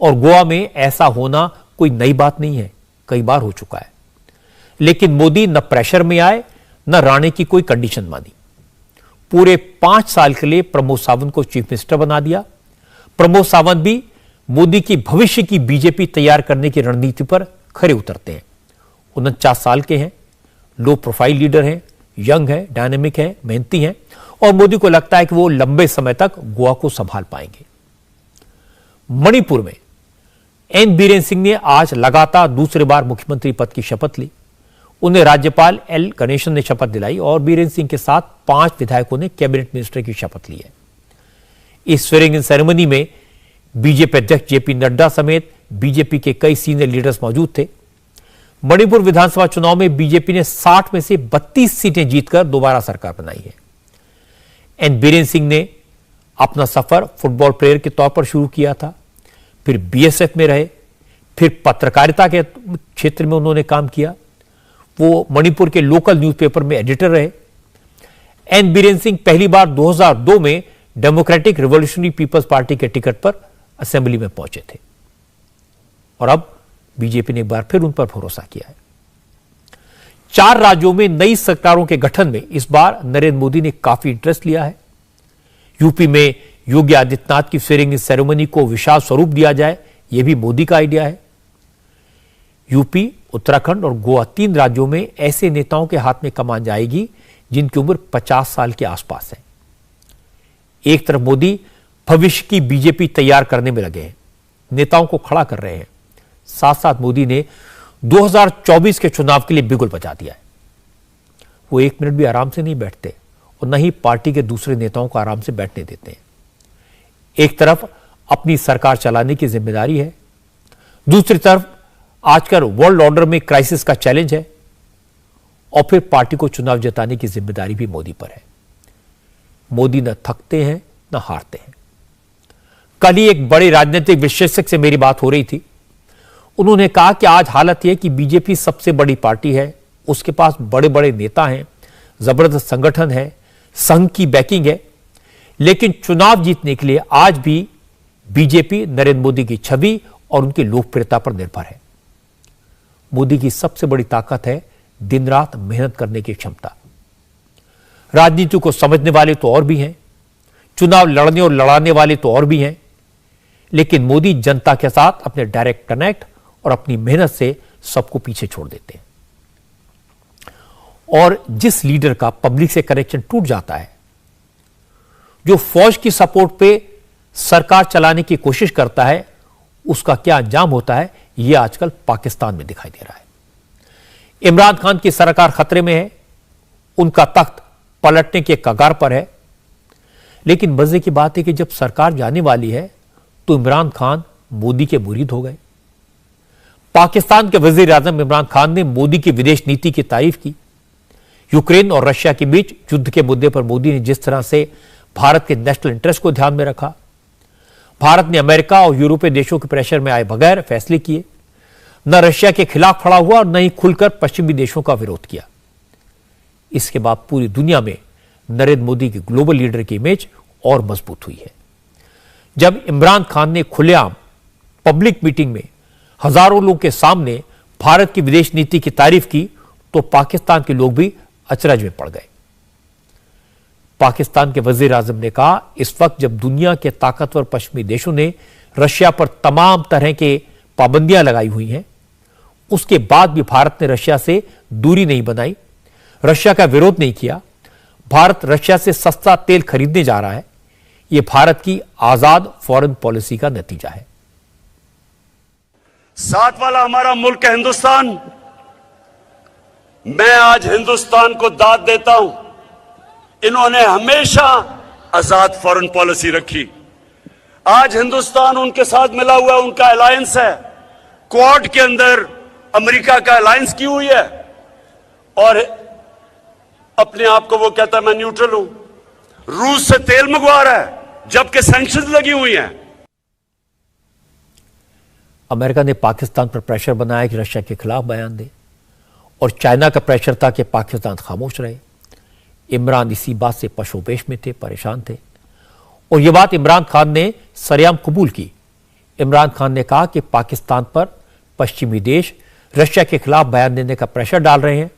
A: और गोवा में ऐसा होना कोई नई बात नहीं है, कई बार हो चुका है। लेकिन मोदी न प्रेशर में आए न राणे की कोई कंडीशन मानी। पूरे 5 साल के लिए प्रमोद सावंत को चीफ मिनिस्टर बना दिया। प्रमोद सावंत भी मोदी की भविष्य की बीजेपी तैयार करने की रणनीति पर खरे उतरते हैं। 49 साल के हैं, लो प्रोफाइल लीडर हैं, यंग है, डायनेमिक है, मेहनती हैं और मोदी को लगता है कि वो लंबे समय तक गोवा को संभाल पाएंगे। मणिपुर में एन बीरेन सिंह ने आज लगातार दूसरी बार मुख्यमंत्री पद की शपथ ली। उन्हें राज्यपाल एल गणेशन ने शपथ दिलाई और बीरेन सिंह के साथ 5 विधायकों ने कैबिनेट मिनिस्टर की शपथ ली है। इस स्वेरिंग इन सेरेमनी में बीजेपी अध्यक्ष जेपी नड्डा समेत बीजेपी के कई सीनियर लीडर्स मौजूद थे। मणिपुर विधानसभा चुनाव में बीजेपी ने 60 में से 32 सीटें जीतकर दोबारा सरकार बनाई है। एन बीरेन सिंह ने अपना सफर फुटबॉल प्लेयर के तौर पर शुरू किया था, फिर बीएसएफ में रहे, फिर पत्रकारिता के क्षेत्र में उन्होंने काम किया। वो मणिपुर के लोकल न्यूज़पेपर में एडिटर रहे। एन बीरेन सिंह पहली बार 2002 में डेमोक्रेटिक रिवॉल्यूशनरी पीपल्स पार्टी के टिकट पर असेंबली में पहुंचे थे और अब बीजेपी ने एक बार फिर उन पर भरोसा किया है। 4 राज्यों में नई सरकारों के गठन में इस बार नरेंद्र मोदी ने काफी इंटरेस्ट लिया है। यूपी में योगी आदित्यनाथ की स्वेरिंग इन सेरेमनी को विशाल स्वरूप दिया जाए, यह भी मोदी का आइडिया है। यूपी, उत्तराखंड और गोवा 3 राज्यों में ऐसे नेताओं के हाथ में कमान जाएगी जिनकी उम्र 50 साल के आसपास है। एक तरफ मोदी भविष्य की बीजेपी तैयार करने में लगे हैं, नेताओं को खड़ा कर रहे हैं। साथ साथ मोदी ने 2024 के चुनाव के लिए बिगुल बजा दिया है। वो 1 मिनट भी आराम से नहीं बैठते और न ही पार्टी के दूसरे नेताओं को आराम से बैठने देते हैं। एक तरफ अपनी सरकार चलाने की जिम्मेदारी है, दूसरी तरफ आजकल वर्ल्ड ऑर्डर में क्राइसिस का चैलेंज है और फिर पार्टी को चुनाव जिताने की जिम्मेदारी भी मोदी पर है। मोदी न थकते हैं न हारते हैं। कल ही एक बड़े राजनीतिक विश्लेषक से मेरी बात हो रही थी। उन्होंने कहा कि आज हालत यह कि बीजेपी सबसे बड़ी पार्टी है, उसके पास बड़े बड़े नेता हैं, जबरदस्त संगठन है, संघ की बैकिंग है, लेकिन चुनाव जीतने के लिए आज भी बीजेपी नरेंद्र मोदी की छवि और उनकी लोकप्रियता पर निर्भर है। मोदी की सबसे बड़ी ताकत है दिन रात मेहनत करने की क्षमता। राजनीति को समझने वाले तो और भी हैं, चुनाव लड़ने और लड़ाने वाले तो और भी हैं, लेकिन मोदी जनता के साथ अपने डायरेक्ट कनेक्ट और अपनी मेहनत से सबको पीछे छोड़ देते हैं। और जिस लीडर का पब्लिक से कनेक्शन टूट जाता है, जो फौज की सपोर्ट पे सरकार चलाने की कोशिश करता है, उसका क्या अंजाम होता है, यह आजकल पाकिस्तान में दिखाई दे रहा है। इमरान खान की सरकार खतरे में है, उनका तख्त पलटने के कगार पर है। लेकिन मजे की बात है कि जब सरकार जाने वाली है तो इमरान खान मोदी के मुरीद हो गए। पाकिस्तान के वजीर आजम इमरान खान ने मोदी की विदेश नीति की तारीफ की। यूक्रेन और रशिया के बीच युद्ध के मुद्दे पर मोदी ने जिस तरह से भारत के नेशनल इंटरेस्ट को ध्यान में रखा, भारत ने अमेरिका और यूरोपीय देशों के प्रेशर में आए बगैर फैसले किए, न रशिया के खिलाफ खड़ा हुआ और न ही खुलकर पश्चिमी देशों का विरोध किया। इसके बाद पूरी दुनिया में नरेंद्र मोदी की ग्लोबल लीडर की इमेज और मजबूत हुई है। जब इमरान खान ने खुलेआम पब्लिक मीटिंग में हजारों लोगों के सामने भारत की विदेश नीति की तारीफ की तो पाकिस्तान के लोग भी अचरज में पड़ गए। पाकिस्तान के वजीर आजम ने कहा, इस वक्त जब दुनिया के ताकतवर पश्चिमी देशों ने रशिया पर तमाम तरह के पाबंदियां लगाई हुई हैं, उसके बाद भी भारत ने रशिया से दूरी नहीं बनाई, रशिया का विरोध नहीं किया। भारत रशिया से सस्ता तेल खरीदने जा रहा है। यह भारत की आजाद फॉरेन पॉलिसी का नतीजा है।
I: साथ वाला हमारा मुल्क है हिंदुस्तान। मैं आज हिंदुस्तान को दाद देता हूं, इन्होंने हमेशा आजाद फॉरेन पॉलिसी रखी। आज हिंदुस्तान उनके साथ मिला हुआ, उनका अलायंस है। क्वाड के अंदर अमेरिका का अलायंस की हुई है और अपने आप को वो कहता है मैं न्यूट्रल हूं। रूस से तेल मंगवा रहा है जबकि सैंक्शंस लगी हुई हैं।
A: अमेरिका ने पाकिस्तान पर प्रेशर बनाया कि रशिया के खिलाफ बयान दे और चाइना का प्रेशर था कि पाकिस्तान खामोश रहे। इमरान इसी बात से पशोपेश में थे, परेशान थे और यह बात इमरान खान ने सरेआम कबूल की। इमरान खान ने कहा कि पाकिस्तान पर पश्चिमी देश रशिया के खिलाफ बयान देने का प्रेशर डाल रहे हैं,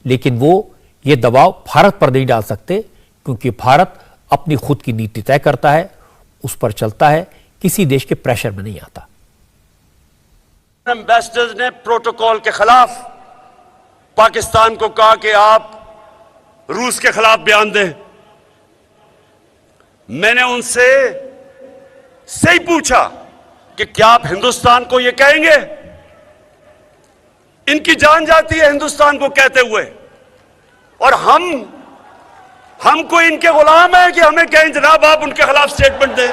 A: लेकिन वो ये दबाव भारत पर नहीं डाल सकते क्योंकि भारत अपनी खुद की नीति तय करता है, उस पर चलता है, किसी देश के प्रेशर में नहीं आता।
I: एम्बेसडर्स ने प्रोटोकॉल के खिलाफ पाकिस्तान को कहा कि आप रूस के खिलाफ बयान दें। मैंने उनसे सही पूछा कि क्या आप हिंदुस्तान को यह कहेंगे? इनकी जान जाती है हिंदुस्तान को कहते हुए, और हमको इनके गुलाम है कि हमें कहें जनाब आप उनके खिलाफ स्टेटमेंट दें।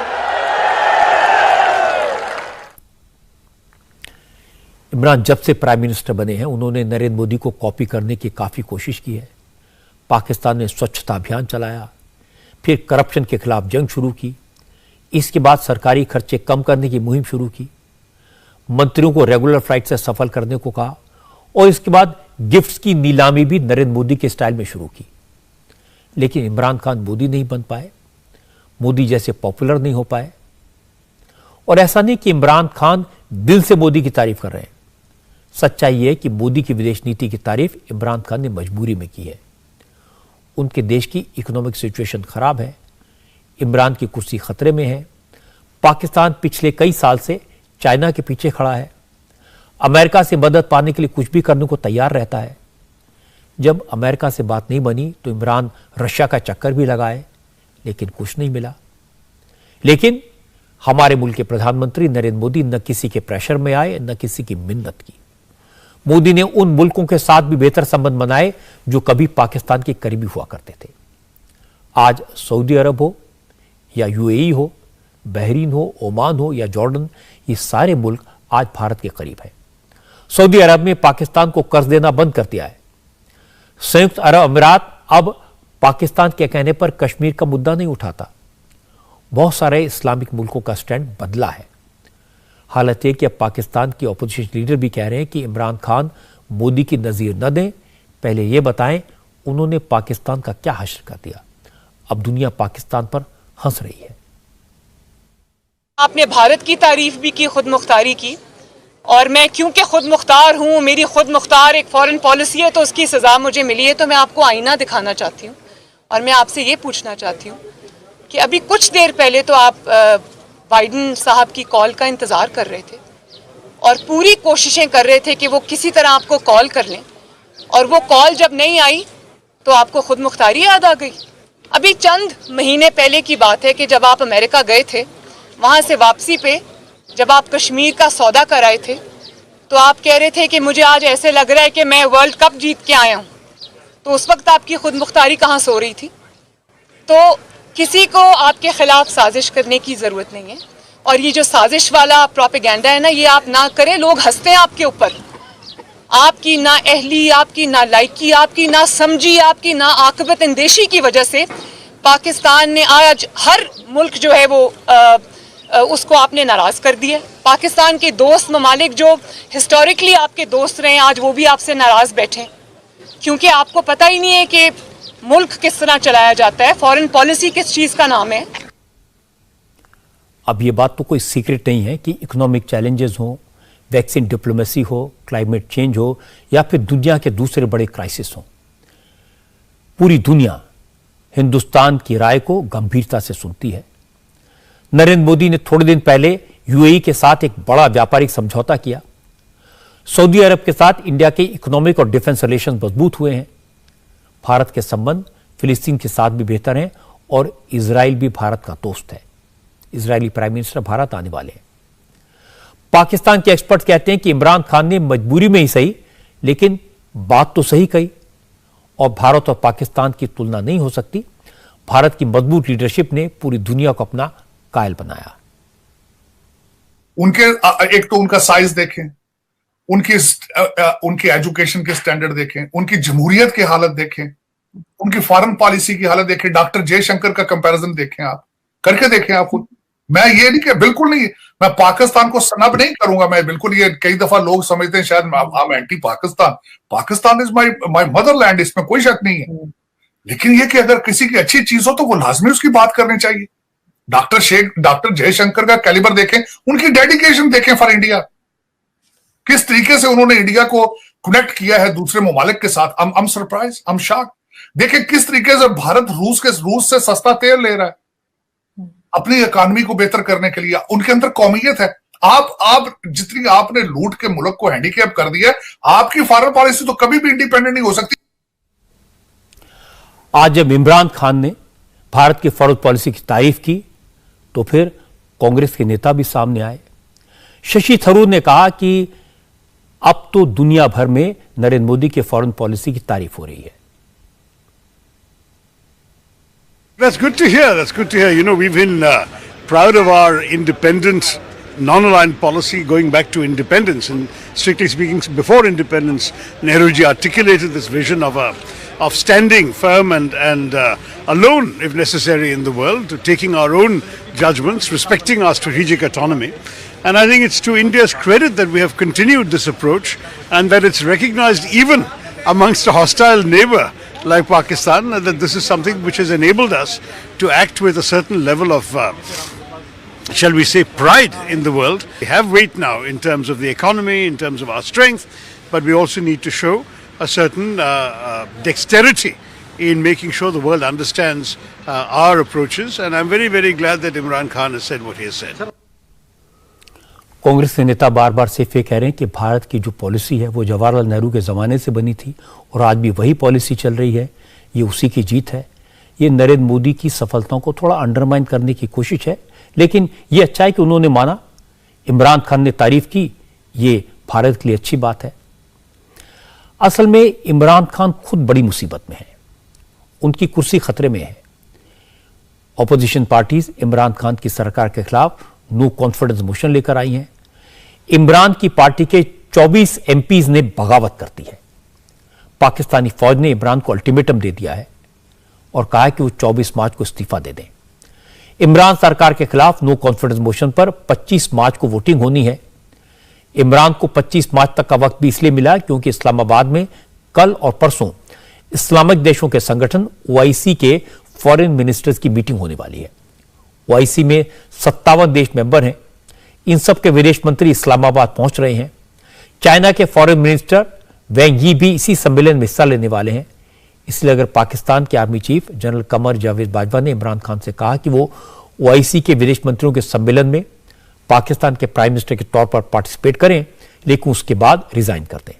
A: इमरान जब से प्राइम मिनिस्टर बने हैं उन्होंने नरेंद्र मोदी को कॉपी करने की काफी कोशिश की है। पाकिस्तान ने स्वच्छता अभियान चलाया, फिर करप्शन के खिलाफ जंग शुरू की, इसके बाद सरकारी खर्चे कम करने की मुहिम शुरू की, मंत्रियों को रेगुलर फ्लाइट से सफर करने को कहा और इसके बाद गिफ्ट्स की नीलामी भी नरेंद्र मोदी के स्टाइल में शुरू की। लेकिन इमरान खान मोदी नहीं बन पाए, मोदी जैसे पॉपुलर नहीं हो पाए। और ऐसा नहीं कि इमरान खान दिल से मोदी की तारीफ कर रहे हैं, सच्चाई यह है कि मोदी की विदेश नीति की तारीफ इमरान खान ने मजबूरी में की है। उनके देश की इकोनॉमिक सिचुएशन खराब है, इमरान की कुर्सी खतरे में है, पाकिस्तान पिछले कई साल से चाइना के पीछे खड़ा है, अमेरिका से मदद पाने के लिए कुछ भी करने को तैयार रहता है। जब अमेरिका से बात नहीं बनी तो इमरान रशिया का चक्कर भी लगाए, लेकिन कुछ नहीं मिला। लेकिन हमारे मुल्क के प्रधानमंत्री नरेंद्र मोदी न किसी के प्रेशर में आए, न किसी की मिन्नत की। मोदी ने उन मुल्कों के साथ भी बेहतर संबंध बनाए जो कभी पाकिस्तान के करीबी हुआ करते थे। आज सऊदी अरब हो या यूएई हो, बहरीन हो, ओमान हो या जॉर्डन, ये सारे मुल्क आज भारत के करीब है। सऊदी अरब ने पाकिस्तान को कर्ज देना बंद कर दिया है। संयुक्त अरब अमीरात अब पाकिस्तान के कहने पर कश्मीर का मुद्दा नहीं उठाता। बहुत सारे इस्लामिक मुल्कों का स्टैंड बदला है। हालत यह कि अब पाकिस्तान के अपोजिशन लीडर भी कह रहे हैं कि इमरान खान मोदी की नजीर न दें, पहले यह बताएं उन्होंने पाकिस्तान का क्या हश्र कर दिया। अब दुनिया पाकिस्तान पर हंस रही है।
J: आपने भारत की तारीफ भी की, खुद मुख्तारी की, और मैं क्योंकि खुद मुख्तार हूँ, मेरी खुद मुख्तार एक फॉरेन पॉलिसी है, तो उसकी सजा मुझे मिली है। तो मैं आपको आईना दिखाना चाहती हूँ और मैं आपसे ये पूछना चाहती हूँ कि अभी कुछ देर पहले तो आप बाइडेन साहब की कॉल का इंतज़ार कर रहे थे और पूरी कोशिशें कर रहे थे कि वो किसी तरह आपको कॉल कर लें, और वो कॉल जब नहीं आई तो आपको खुद मुख्तारी याद आ गई। अभी चंद महीने पहले की बात है कि जब आप अमेरिका गए थे, वहाँ से वापसी पे जब आप कश्मीर का सौदा कर आए थे तो आप कह रहे थे कि मुझे आज ऐसे लग रहा है कि मैं वर्ल्ड कप जीत के आया हूँ। तो उस वक्त आपकी खुद मुख्तारी कहाँ सो रही थी? तो किसी को आपके खिलाफ साजिश करने की ज़रूरत नहीं है, और ये जो साजिश वाला प्रोपेगेंडा है ना, ये आप ना करें। लोग हंसते हैं आपके ऊपर, आपकी ना अहली, आपकी ना लायकी, आपकी ना समझी, आपकी ना आकबत अंदेशी की वजह से पाकिस्तान ने आज हर मुल्क जो है वो उसको आपने नाराज़ कर दिया। पाकिस्तान के दोस्त ममालिक जो हिस्टोरिकली आपके दोस्त रहे, आज वो भी आपसे नाराज़ बैठे, क्योंकि आपको पता ही नहीं है कि मुल्क किस तरह चलाया जाता है, फॉरेन पॉलिसी किस चीज़ का नाम है।
A: अब ये बात तो कोई सीक्रेट नहीं है कि इकोनॉमिक चैलेंजेस हो, वैक्सीन डिप्लोमेसी हो, क्लाइमेट चेंज हो, या फिर दुनिया के दूसरे बड़े क्राइसिस हो, पूरी दुनिया हिंदुस्तान की राय को गंभीरता से सुनती है। नरेंद्र मोदी ने थोड़े दिन पहले यूएई के साथ एक बड़ा व्यापारिक समझौता किया। सऊदी अरब के साथ इंडिया के इकोनॉमिक और डिफेंस रिलेशन मजबूत हुए हैं। भारत के संबंध फिलिस्तीन के साथ भी बेहतर हैं और इजराइल भी भारत का दोस्त है। इजरायली प्राइम मिनिस्टर भारत आने वाले हैं। पाकिस्तान के एक्सपर्ट कहते हैं कि इमरान खान ने मजबूरी में ही सही, लेकिन बात तो सही कही, और भारत और पाकिस्तान की तुलना नहीं हो सकती। भारत की मजबूत लीडरशिप ने पूरी दुनिया को अपना कायल बनाया।
K: उनके एक तो उनका साइज देखें, उनकी एजुकेशन के स्टैंडर्ड देखें, उनकी जमहूरियत की हालत देखें, उनकी फॉरेन पॉलिसी की हालत देखें, डॉक्टर जयशंकर का कंपैरिजन देखें, आप करके देखें आप खुद। मैं ये नहीं कि बिल्कुल नहीं, मैं पाकिस्तान को सनब नहीं करूंगा, मैं बिल्कुल, ये कई दफा लोग समझते हैं शायद I'm anti Pakistan. Pakistan is my Motherland, इसमें कोई शक नहीं है। लेकिन ये कि अगर किसी की अच्छी चीज हो तो वो लाजमी उसकी बात करनी चाहिए। डॉक्टर जयशंकर का कैलिबर देखें, उनकी डेडिकेशन देखें फॉर इंडिया, किस तरीके से उन्होंने इंडिया को कनेक्ट किया है दूसरे ममालिक के साथ। I am surprise, I am shocked. देखें किस तरीके से भारत रूस से सस्ता तेल ले रहा है अपनी इकोनॉमी को बेहतर करने के लिए। उनके अंदर कौमियत है। आप जितनी आपने लूट के मुल्क को हैंडीकैप कर दिया, आपकी फॉरेन पॉलिसी तो कभी भी इंडिपेंडेंट नहीं हो सकती।
A: आज जब इमरान खान ने भारत की फॉरेन पॉलिसी की तारीफ की तो फिर कांग्रेस के नेता भी सामने आए। शशि थरूर ने कहा कि अब तो दुनिया भर में नरेंद्र मोदी के फॉरेन पॉलिसी की तारीफ हो रही है।
L: That's good to hear. That's good to hear. You know, we've been proud of our independent, non-aligned policy going back to independence. And strictly speaking, before independence, Nehruji articulated this vision of standing firm and alone, if necessary, in the world, to taking our own judgments, respecting our strategic autonomy. And I think it's to India's credit that we have continued this approach and that it's recognized even amongst a hostile neighbor like Pakistan, that this is something which has enabled us to act with a certain level of, shall we say, pride in the world. We have weight now in terms of the economy, in terms of our strength, but we also need to show a certain dexterity in making sure the world understands our approaches. And I'm very, very glad that Imran Khan has said what he has said.
A: Congress के नेता बार बार सिर्फ ये कह रहे हैं कि भारत की जो पॉलिसी है वो जवाहरलाल नेहरू के ज़माने से बनी थी और आज भी वही पॉलिसी चल रही है, ये उसी की जीत है। ये नरेंद्र मोदी की सफलताओं को थोड़ा अंडरमाइन करने की कोशिश है, लेकिन ये अच्छा है कि उन्होंने माना, इमरान खान ने तारीफ की, ये भारत के लिए अच्छी बात है। असल में इमरान खान खुद बड़ी मुसीबत में है, उनकी कुर्सी खतरे में है। ऑपोजिशन पार्टीज इमरान खान की सरकार के खिलाफ नो कॉन्फिडेंस मोशन लेकर आई हैं। इमरान की पार्टी के 24 एमपीज ने बगावत कर दी है। पाकिस्तानी फौज ने इमरान को अल्टीमेटम दे दिया है और कहा है कि वो 24 मार्च को इस्तीफा दे दें। इमरान सरकार के खिलाफ नो कॉन्फिडेंस मोशन पर 25 मार्च को वोटिंग होनी है। इमरान को 25 मार्च तक का वक्त भी इसलिए मिला क्योंकि इस्लामाबाद में कल और परसों इस्लामिक देशों के संगठन OIC के फॉरेन मिनिस्टर्स की मीटिंग होने वाली है। OIC में 57 देश मेंबर हैं। इन सब के विदेश मंत्री इस्लामाबाद पहुंच रहे हैं। चाइना के फॉरेन मिनिस्टर वैंग यी भी इसी सम्मेलन में हिस्सा लेने वाले हैं। इसलिए अगर पाकिस्तान के army chief general Qamar Javed Bajwa ने इमरान खान से कहा कि वो OIC के विदेश मंत्रियों के सम्मेलन में पाकिस्तान के प्राइम मिनिस्टर के तौर पर पार्टिसिपेट करें, लेकिन उसके बाद रिजाइन कर दें।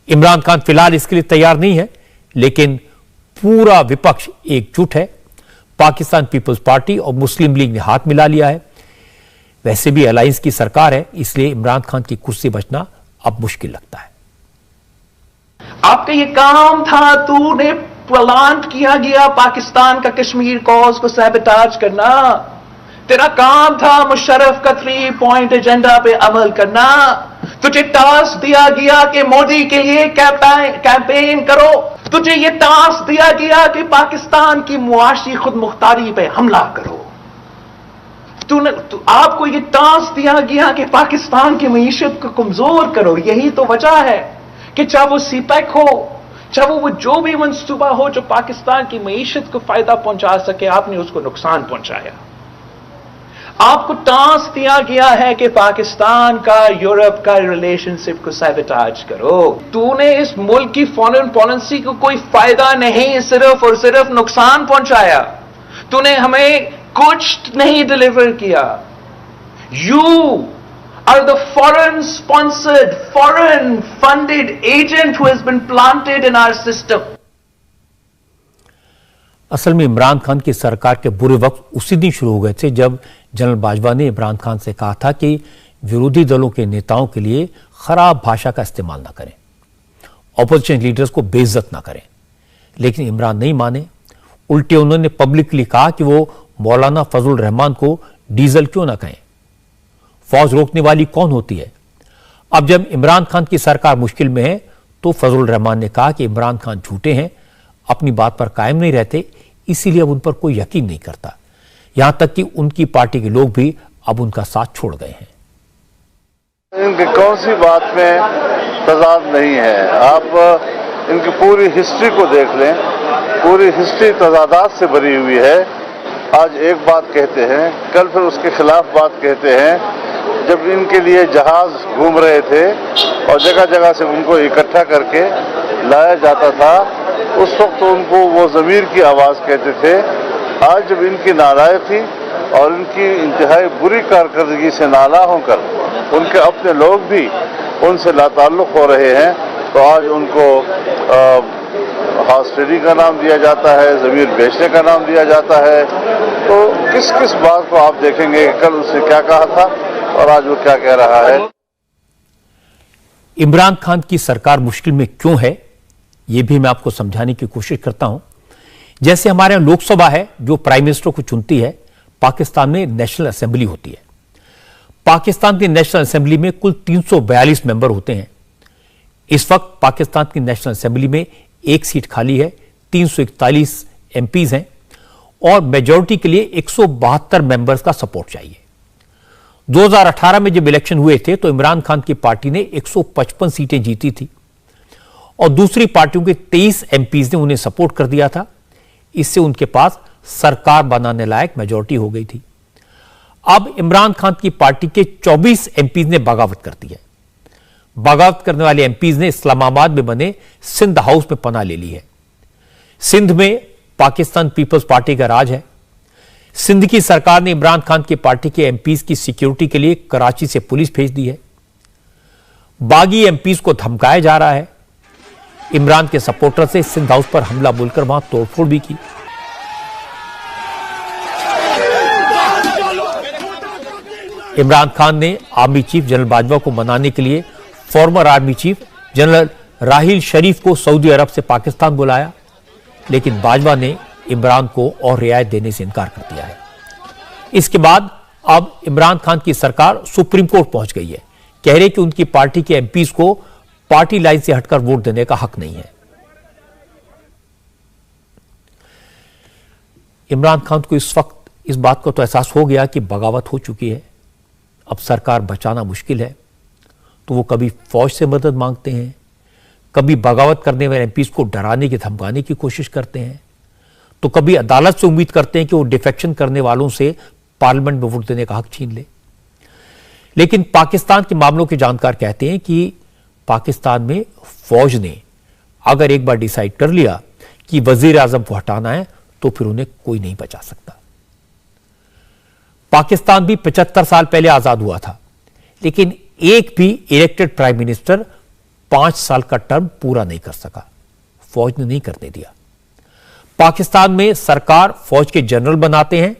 A: इमरान खान फिलहाल इसके लिए तैयार नहीं है, लेकिन पूरा विपक्ष एकजुट है। पाकिस्तान पीपल्स पार्टी और मुस्लिम लीग ने हाथ मिला लिया है। वैसे भी अलायंस की सरकार है, इसलिए इमरान खान की कुर्सी बचना अब मुश्किल लगता है।
M: आपका ये काम था, तूने प्लांट किया गया पाकिस्तान का कश्मीर कॉज को सैबोटाज करना। तेरा काम था मुशर्रफ का 3 पॉइंट एजेंडा पे अमल करना। तुझे टास्क दिया गया कि मोदी के लिए कैंपेन करो। तुझे ये टास्क दिया गया कि पाकिस्तान की मुआशी खुद मुख्तारी पे हमला करो। आपको ये टास्क दिया गया कि पाकिस्तान की मईशत को कमजोर करो। यही तो वजह है कि चाहे वो सीपैक हो, चाहे वो जो भी मंसूबा हो जो पाकिस्तान की मईशत को फायदा पहुंचा सके, आपने उसको नुकसान पहुंचाया। आपको टास्क दिया गया है कि पाकिस्तान का यूरोप का रिलेशनशिप को सैबोटाज करो। तूने इस मुल्क की फॉरेन पॉलिसी को कोई फायदा नहीं, सिर्फ और सिर्फ नुकसान पहुंचाया। तूने हमें कुछ नहीं डिलीवर किया। You are the foreign sponsored, foreign funded agent who has been planted in our system.
A: असल में इमरान खान की सरकार के बुरे वक्त उसी दिन शुरू हो गए थे जब जनरल बाजवा ने इमरान खान से कहा था कि विरोधी दलों के नेताओं के लिए खराब भाषा का इस्तेमाल ना करें, ऑपोजिशन लीडर्स को बेइज्जत ना करें। लेकिन इमरान नहीं माने। उल्टे उन्होंने पब्लिकली कहा कि वो मौलाना फजल रहमान को डीजल क्यों ना कहें। फौज रोकने वाली कौन होती है। अब जब इमरान खान की सरकार मुश्किल में है तो फजल रहमान ने कहा कि इमरान खान झूठे हैं, अपनी बात पर कायम नहीं रहते, इसीलिए अब उन पर कोई यकीन नहीं करता। यहां तक कि उनकी पार्टी के लोग भी अब उनका साथ छोड़ गए हैं।
N: इनकी कौन सी बात में तजाद नहीं है। आप इनकी पूरी हिस्ट्री को देख लें पूरी हिस्ट्री तजादात से भरी हुई है। आज एक बात कहते हैं, कल फिर उसके खिलाफ बात कहते हैं। जब इनके लिए जहाज घूम रहे थे और जगह जगह से उनको इकट्ठा करके लाया जाता था, उस वक्त तो उनको वो ज़मीर की आवाज़ कहते थे। आज जब इनकी नालायकी और इनकी इंतहाई बुरी कारकर्दगी से नाला होकर उनके अपने लोग भी उनसे लाताल्लुक़ हो रहे हैं, तो आज उनको हॉस्टेडी का नाम दिया जाता है, ज़मीर बेचने का नाम दिया जाता है। तो किस किस बात को आप देखेंगे, कल उसने क्या कहा था और आज वो क्या कह रहा है।
A: इमरान खान की सरकार मुश्किल में क्यों है, यह भी मैं आपको समझाने की कोशिश करता हूं। जैसे हमारे यहां लोकसभा है जो प्राइम मिनिस्टर को चुनती है, पाकिस्तान में नेशनल असेंबली होती है। पाकिस्तान की नेशनल असेंबली में कुल 342 मेंबर होते हैं। इस वक्त पाकिस्तान की नेशनल असेंबली में एक सीट खाली है, 341 एमपीज हैं और मेजॉरिटी के लिए 172 मेंबर्स का सपोर्ट चाहिए। 2018 में जब इलेक्शन हुए थे तो इमरान खान की पार्टी ने 155 सीटें जीती थी और दूसरी पार्टियों के 23 एमपीज ने उन्हें सपोर्ट कर दिया था। इससे उनके पास सरकार बनाने लायक मेजॉरिटी हो गई थी। अब इमरान खान की पार्टी के 24 एमपीज ने बगावत कर दी है। बगावत करने वाले एमपीज ने इस्लामाबाद में बने सिंध हाउस में पनाह ले ली है। सिंध में पाकिस्तान पीपल्स पार्टी का राज है। सिंध की सरकार ने इमरान खान की पार्टी के एमपीज की सिक्योरिटी के लिए कराची से पुलिस भेज दी है। बागी एमपीज को धमकाया जा रहा है। इमरान के सपोर्टर से सिंध हाउस पर हमला बोलकर वहां तोड़फोड़ भी की। इमरान खान ने आर्मी चीफ जनरल बाजवा को मनाने के लिए former army chief general Raheel Sharif को सऊदी अरब से पाकिस्तान बुलाया, लेकिन बाजवा ने इमरान को और रियायत देने से इनकार कर दिया है। इसके बाद अब इमरान खान की सरकार सुप्रीम कोर्ट पहुंच गई है, कह रहे कि उनकी पार्टी के एमपीज को पार्टी लाइन से हटकर वोट देने का हक नहीं है। इमरान खान को इस वक्त इस बात का तो एहसास हो गया कि बगावत हो चुकी है, अब सरकार बचाना मुश्किल है, तो वो कभी फौज से मदद मांगते हैं, कभी बगावत करने वाले एमपीज को डराने की धमकाने की कोशिश करते हैं, तो कभी अदालत से उम्मीद करते हैं कि वो डिफेक्शन करने वालों से पार्लियामेंट में वोट देने का हक छीन ले। लेकिन पाकिस्तान के मामलों के जानकार कहते हैं कि पाकिस्तान में फौज ने अगर एक बार डिसाइड कर लिया कि वजीर आजम को हटाना है तो फिर उन्हें कोई नहीं बचा सकता। पाकिस्तान भी 75 साल पहले आजाद हुआ था, लेकिन एक भी इलेक्टेड प्राइम मिनिस्टर 5 साल का टर्म पूरा नहीं कर सका। फौज ने नहीं करने दिया। पाकिस्तान में सरकार फौज के जनरल बनाते हैं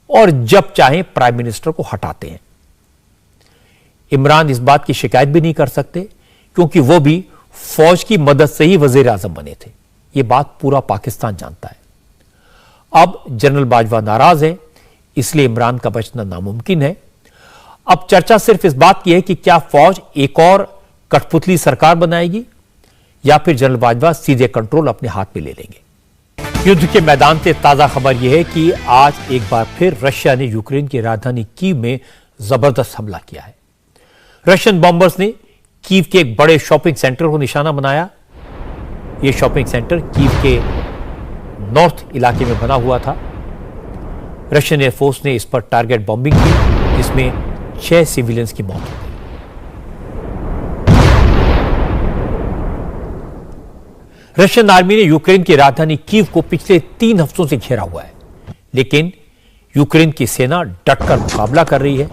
A: और जब चाहें प्राइम मिनिस्टर को हटाते हैं। इमरान इस बात की शिकायत भी नहीं कर सकते क्योंकि वो भी फौज की मदद से ही वजीर आजम बने थे। यह बात पूरा पाकिस्तान जानता है। अब जनरल बाजवा नाराज है, इसलिए इमरान का बचना नामुमकिन है। अब चर्चा सिर्फ इस बात की है कि क्या फौज एक और कठपुतली सरकार बनाएगी या फिर जनरल बाजवा सीधे कंट्रोल अपने हाथ में ले लेंगे। युद्ध के मैदान से ताजा खबर यह है कि आज एक बार फिर रशिया ने यूक्रेन की राजधानी कीव में जबरदस्त हमला किया है। रशियन बॉम्बर्स ने कीव के एक बड़े शॉपिंग सेंटर को निशाना बनाया। यह शॉपिंग सेंटर कीव के नॉर्थ इलाके में बना हुआ था। रशियन एयरफोर्स ने इस पर टारगेट बॉम्बिंग की, जिसमें 6 सिविलियंस की मौत हो गई। रशियन आर्मी ने यूक्रेन की राजधानी कीव को पिछले 3 हफ्तों से घेरा हुआ है, लेकिन यूक्रेन की सेना डटकर मुकाबला कर रही है।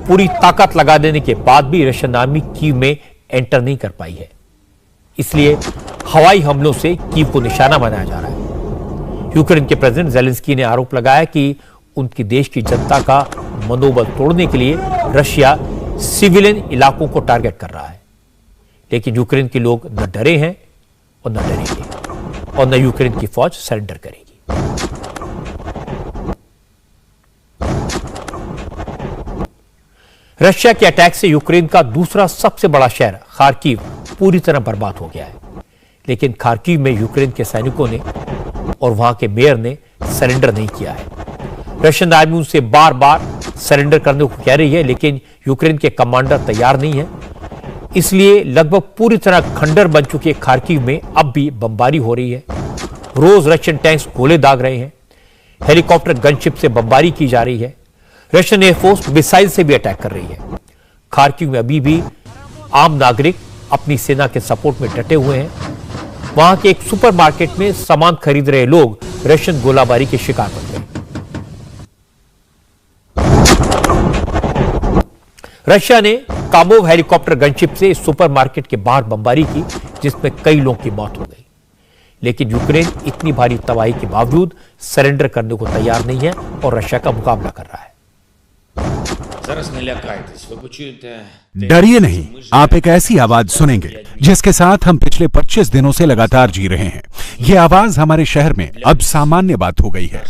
A: पूरी ताकत लगा देने के बाद भी रशियन आर्मी कीव में एंटर नहीं कर पाई है, इसलिए हवाई हमलों से कीव को निशाना बनाया जा रहा है। यूक्रेन के प्रेसिडेंट ज़ेलेंस्की ने आरोप लगाया कि उनकी देश की जनता का मनोबल तोड़ने के लिए रशिया सिविलियन इलाकों को टारगेट कर रहा है। लेकिन यूक्रेन के लोग न डरे हैं और न डरेंगे और न यूक्रेन की फौज सरेंडर करेगी। रशिया के अटैक से यूक्रेन का दूसरा सबसे बड़ा शहर खार्किव पूरी तरह बर्बाद हो गया है, लेकिन खार्किव में यूक्रेन के सैनिकों ने और वहां के मेयर ने सरेंडर नहीं किया है। रशियन आर्मी उनसे बार बार सरेंडर करने को कह रही है, लेकिन यूक्रेन के कमांडर तैयार नहीं है। इसलिए लगभग पूरी तरह खंडर बन चुके खार्किव में अब भी बमबारी हो रही है रोज रशियन टैंक्स गोले दाग रहे हैं, हेलीकॉप्टर गनशिप से बमबारी की जा रही है, रशियन एयरफोर्स मिसाइल से भी अटैक कर रही है। खार्किव में अभी भी आम नागरिक अपनी सेना के सपोर्ट में डटे हुए हैं। वहां के एक सुपरमार्केट में सामान खरीद रहे लोग रशियन गोलाबारी के शिकार बन गए। रशिया ने कामोव हेलीकॉप्टर गनशिप से इस सुपरमार्केट के बाहर बमबारी की, जिसमें कई लोगों की मौत हो गई। लेकिन यूक्रेन इतनी भारी तबाही के बावजूद सरेंडर करने को तैयार नहीं है और रशिया का मुकाबला कर रहा है।
O: डरिए नहीं, आप एक ऐसी आवाज सुनेंगे जिसके साथ हम पिछले 25 दिनों से लगातार जी रहे हैं। यह आवाज हमारे शहर में अब सामान्य बात हो गई है।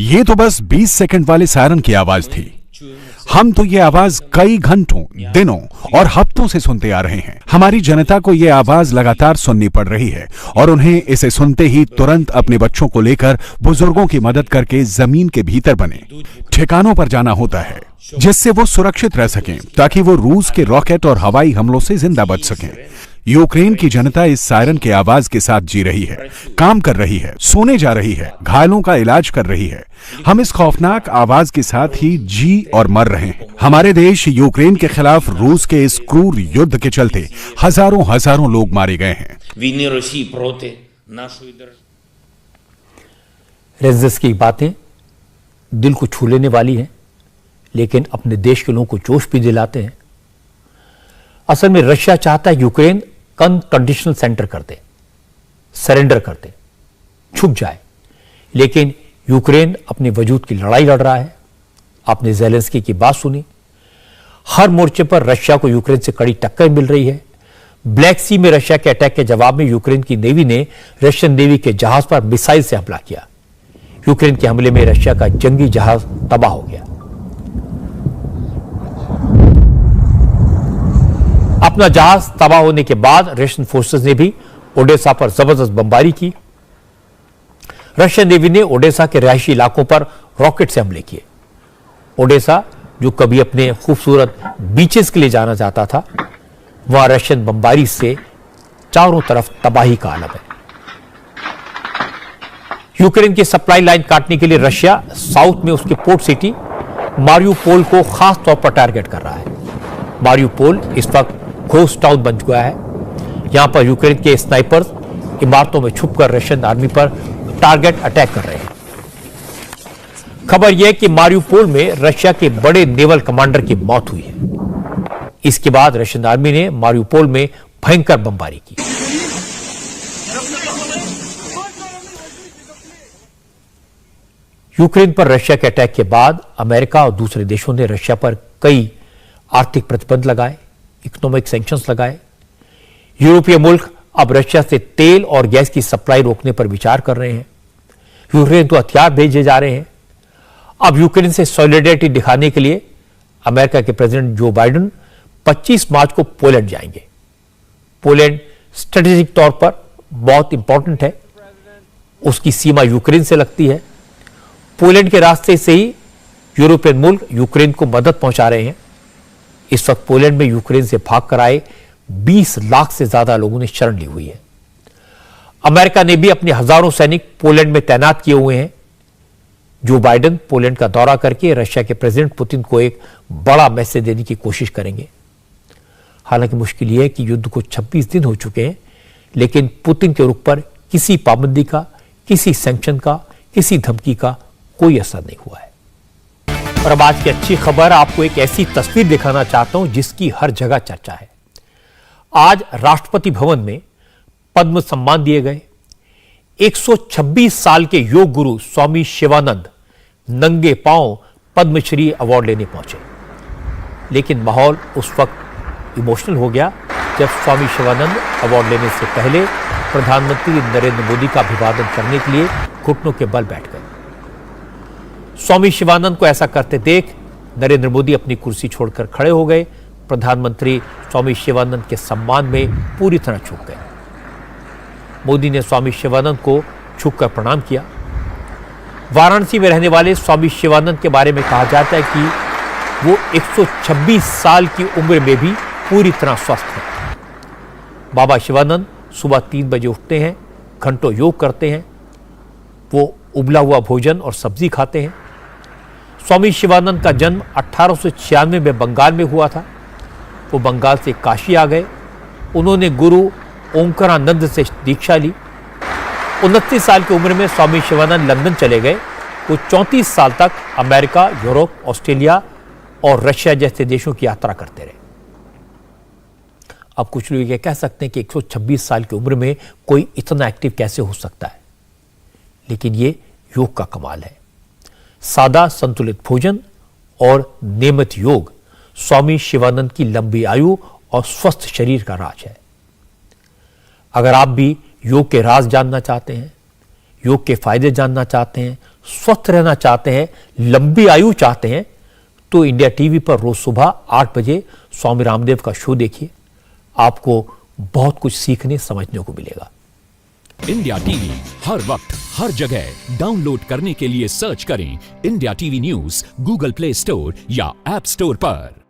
O: ये तो बस 20 सेकंड वाले सायरन की आवाज थी। हम तो ये आवाज कई घंटों, दिनों और हफ्तों से सुनते आ रहे हैं। हमारी जनता को ये आवाज लगातार सुननी पड़ रही है और उन्हें इसे सुनते ही तुरंत अपने बच्चों को लेकर बुजुर्गों की मदद करके जमीन के भीतर बने ठिकानों पर जाना होता है, जिससे वो सुरक्षित रह सकें, ताकि वो रूस के रॉकेट और हवाई हमलों से जिंदा बच सकें। यूक्रेन की जनता इस सायरन के आवाज के साथ जी रही है, काम कर रही है, सोने जा रही है, घायलों का इलाज कर रही है। हम इस खौफनाक आवाज के साथ ही जी और मर रहे हैं। हमारे देश यूक्रेन के खिलाफ रूस के इस क्रूर युद्ध के चलते हजारों लोग मारे गए हैं।
A: रेज़र्स की बातें दिल को छू लेने वाली हैं, लेकिन अपने देश के लोगों को जोश भी दिलाते हैं। असल में रशिया चाहता है यूक्रेन कंडीशनल सेंटर कर दे, सरेंडर कर दे, छुप जाए, लेकिन यूक्रेन अपने वजूद की लड़ाई लड़ रहा है। आपने ज़ेलेंस्की की बात सुनी। हर मोर्चे पर रशिया को यूक्रेन से कड़ी टक्कर मिल रही है। ब्लैक सी में रशिया के अटैक के जवाब में यूक्रेन की नेवी ने रशियन नेवी के जहाज पर मिसाइल से हमला किया। यूक्रेन के हमले में रशिया का जंगी जहाज तबाह हो गया। अपना जहाज तबाह होने के बाद रशियन फोर्सेस ने भी ओडेसा पर जबरदस्त बमबारी की। रशियन नेवी ने ओडेसा के रिहायशी इलाकों पर रॉकेट से हमले किए। ओडेसा, जो कभी अपने खूबसूरत बीचेस के लिए जाना जाता था, वहां रशियन बमबारी से चारों तरफ तबाही का आलम है। यूक्रेन की सप्लाई लाइन काटने के लिए रशिया साउथ में उसके पोर्ट सिटी मारियुपोल को खास तौर पर टारगेट कर रहा है। मारियुपोल इस वक्त घोस्ट टाउन बन चुका है। यहां पर यूक्रेन के स्नाइपर्स इमारतों में छुपकर रशियन आर्मी पर टारगेट अटैक कर रहे हैं। खबर यह कि मारियुपोल में रशिया के बड़े नेवल कमांडर की मौत हुई है। इसके बाद रशियन आर्मी ने मारियुपोल में भयंकर बमबारी की। यूक्रेन पर रशिया के अटैक के बाद अमेरिका और दूसरे देशों ने रशिया पर कई आर्थिक प्रतिबंध लगाए, इकोनॉमिक सैंक्शंस लगाए। यूरोपीय मुल्क अब रशिया से तेल और गैस की सप्लाई रोकने पर विचार कर रहे हैं। यूक्रेन को हथियार भेजे जा रहे हैं। अब यूक्रेन से सॉलिडेरिटी दिखाने के लिए अमेरिका के प्रेसिडेंट जो बाइडेन 25 मार्च को पोलैंड जाएंगे। पोलैंड स्ट्रेटेजिक तौर पर बहुत इंपॉर्टेंट है। उसकी सीमा यूक्रेन से लगती है। पोलैंड के रास्ते से ही यूरोपियन मुल्क यूक्रेन को मदद पहुंचा रहे हैं। इस वक्त पोलैंड में यूक्रेन से भागकर आए 20 लाख से ज्यादा लोगों ने शरण ली हुई है। अमेरिका ने भी अपने हजारों सैनिक पोलैंड में तैनात किए हुए हैं। जो बाइडेन पोलैंड का दौरा करके रशिया के प्रेसिडेंट पुतिन को एक बड़ा मैसेज देने की कोशिश करेंगे। हालांकि मुश्किल यह है कि युद्ध को 26 दिन हो चुके हैं, लेकिन पुतिन के रुख पर किसी पाबंदी का, किसी सैंक्शन का, किसी धमकी का कोई असर नहीं हुआ है। और अब आज की अच्छी खबर, आपको एक ऐसी तस्वीर दिखाना चाहता हूं जिसकी हर जगह चर्चा है। आज राष्ट्रपति भवन में पद्म सम्मान दिए गए। 126 साल के योग गुरु स्वामी शिवानंद नंगे पांव पद्मश्री अवार्ड लेने पहुंचे, लेकिन माहौल उस वक्त इमोशनल हो गया जब स्वामी शिवानंद अवार्ड लेने से पहले प्रधानमंत्री नरेंद्र मोदी का अभिवादन करने के लिए घुटनों के बल बैठ गए। स्वामी शिवानंद को ऐसा करते देख नरेंद्र मोदी अपनी कुर्सी छोड़कर खड़े हो गए। प्रधानमंत्री स्वामी शिवानंद के सम्मान में पूरी तरह झुक गए। मोदी ने स्वामी शिवानंद को झुककर प्रणाम किया। वाराणसी में रहने वाले स्वामी शिवानंद के बारे में कहा जाता है कि वो 126 साल की उम्र में भी पूरी तरह स्वस्थ हैं। बाबा शिवानंद सुबह 3 बजे उठते हैं, घंटों योग करते हैं, वो उबला हुआ भोजन और सब्जी खाते हैं। स्वामी शिवानंद का जन्म 1896 में बंगाल में हुआ था। वो बंगाल से काशी आ गए। उन्होंने गुरु ओंकारानंद से दीक्षा ली। 29 साल की उम्र में स्वामी शिवानंद लंदन चले गए। वो 34 साल तक अमेरिका, यूरोप, ऑस्ट्रेलिया और रशिया जैसे देशों की यात्रा करते रहे। अब कुछ लोग ये कह सकते हैं कि 126 साल की उम्र में कोई इतना एक्टिव कैसे हो सकता है, लेकिन ये योग का कमाल है। सादा संतुलित भोजन और नियमित योग स्वामी शिवानंद की लंबी आयु और स्वस्थ शरीर का राज है। अगर आप भी योग के राज जानना चाहते हैं, योग के फायदे जानना चाहते हैं, स्वस्थ रहना चाहते हैं, लंबी आयु चाहते हैं, तो इंडिया टीवी पर रोज सुबह 8 बजे स्वामी रामदेव का शो देखिए। आपको बहुत कुछ सीखने समझने को मिलेगा।
P: इंडिया टीवी हर वक्त हर जगह डाउनलोड करने के लिए सर्च करें India TV news Google play store या ऐप स्टोर पर।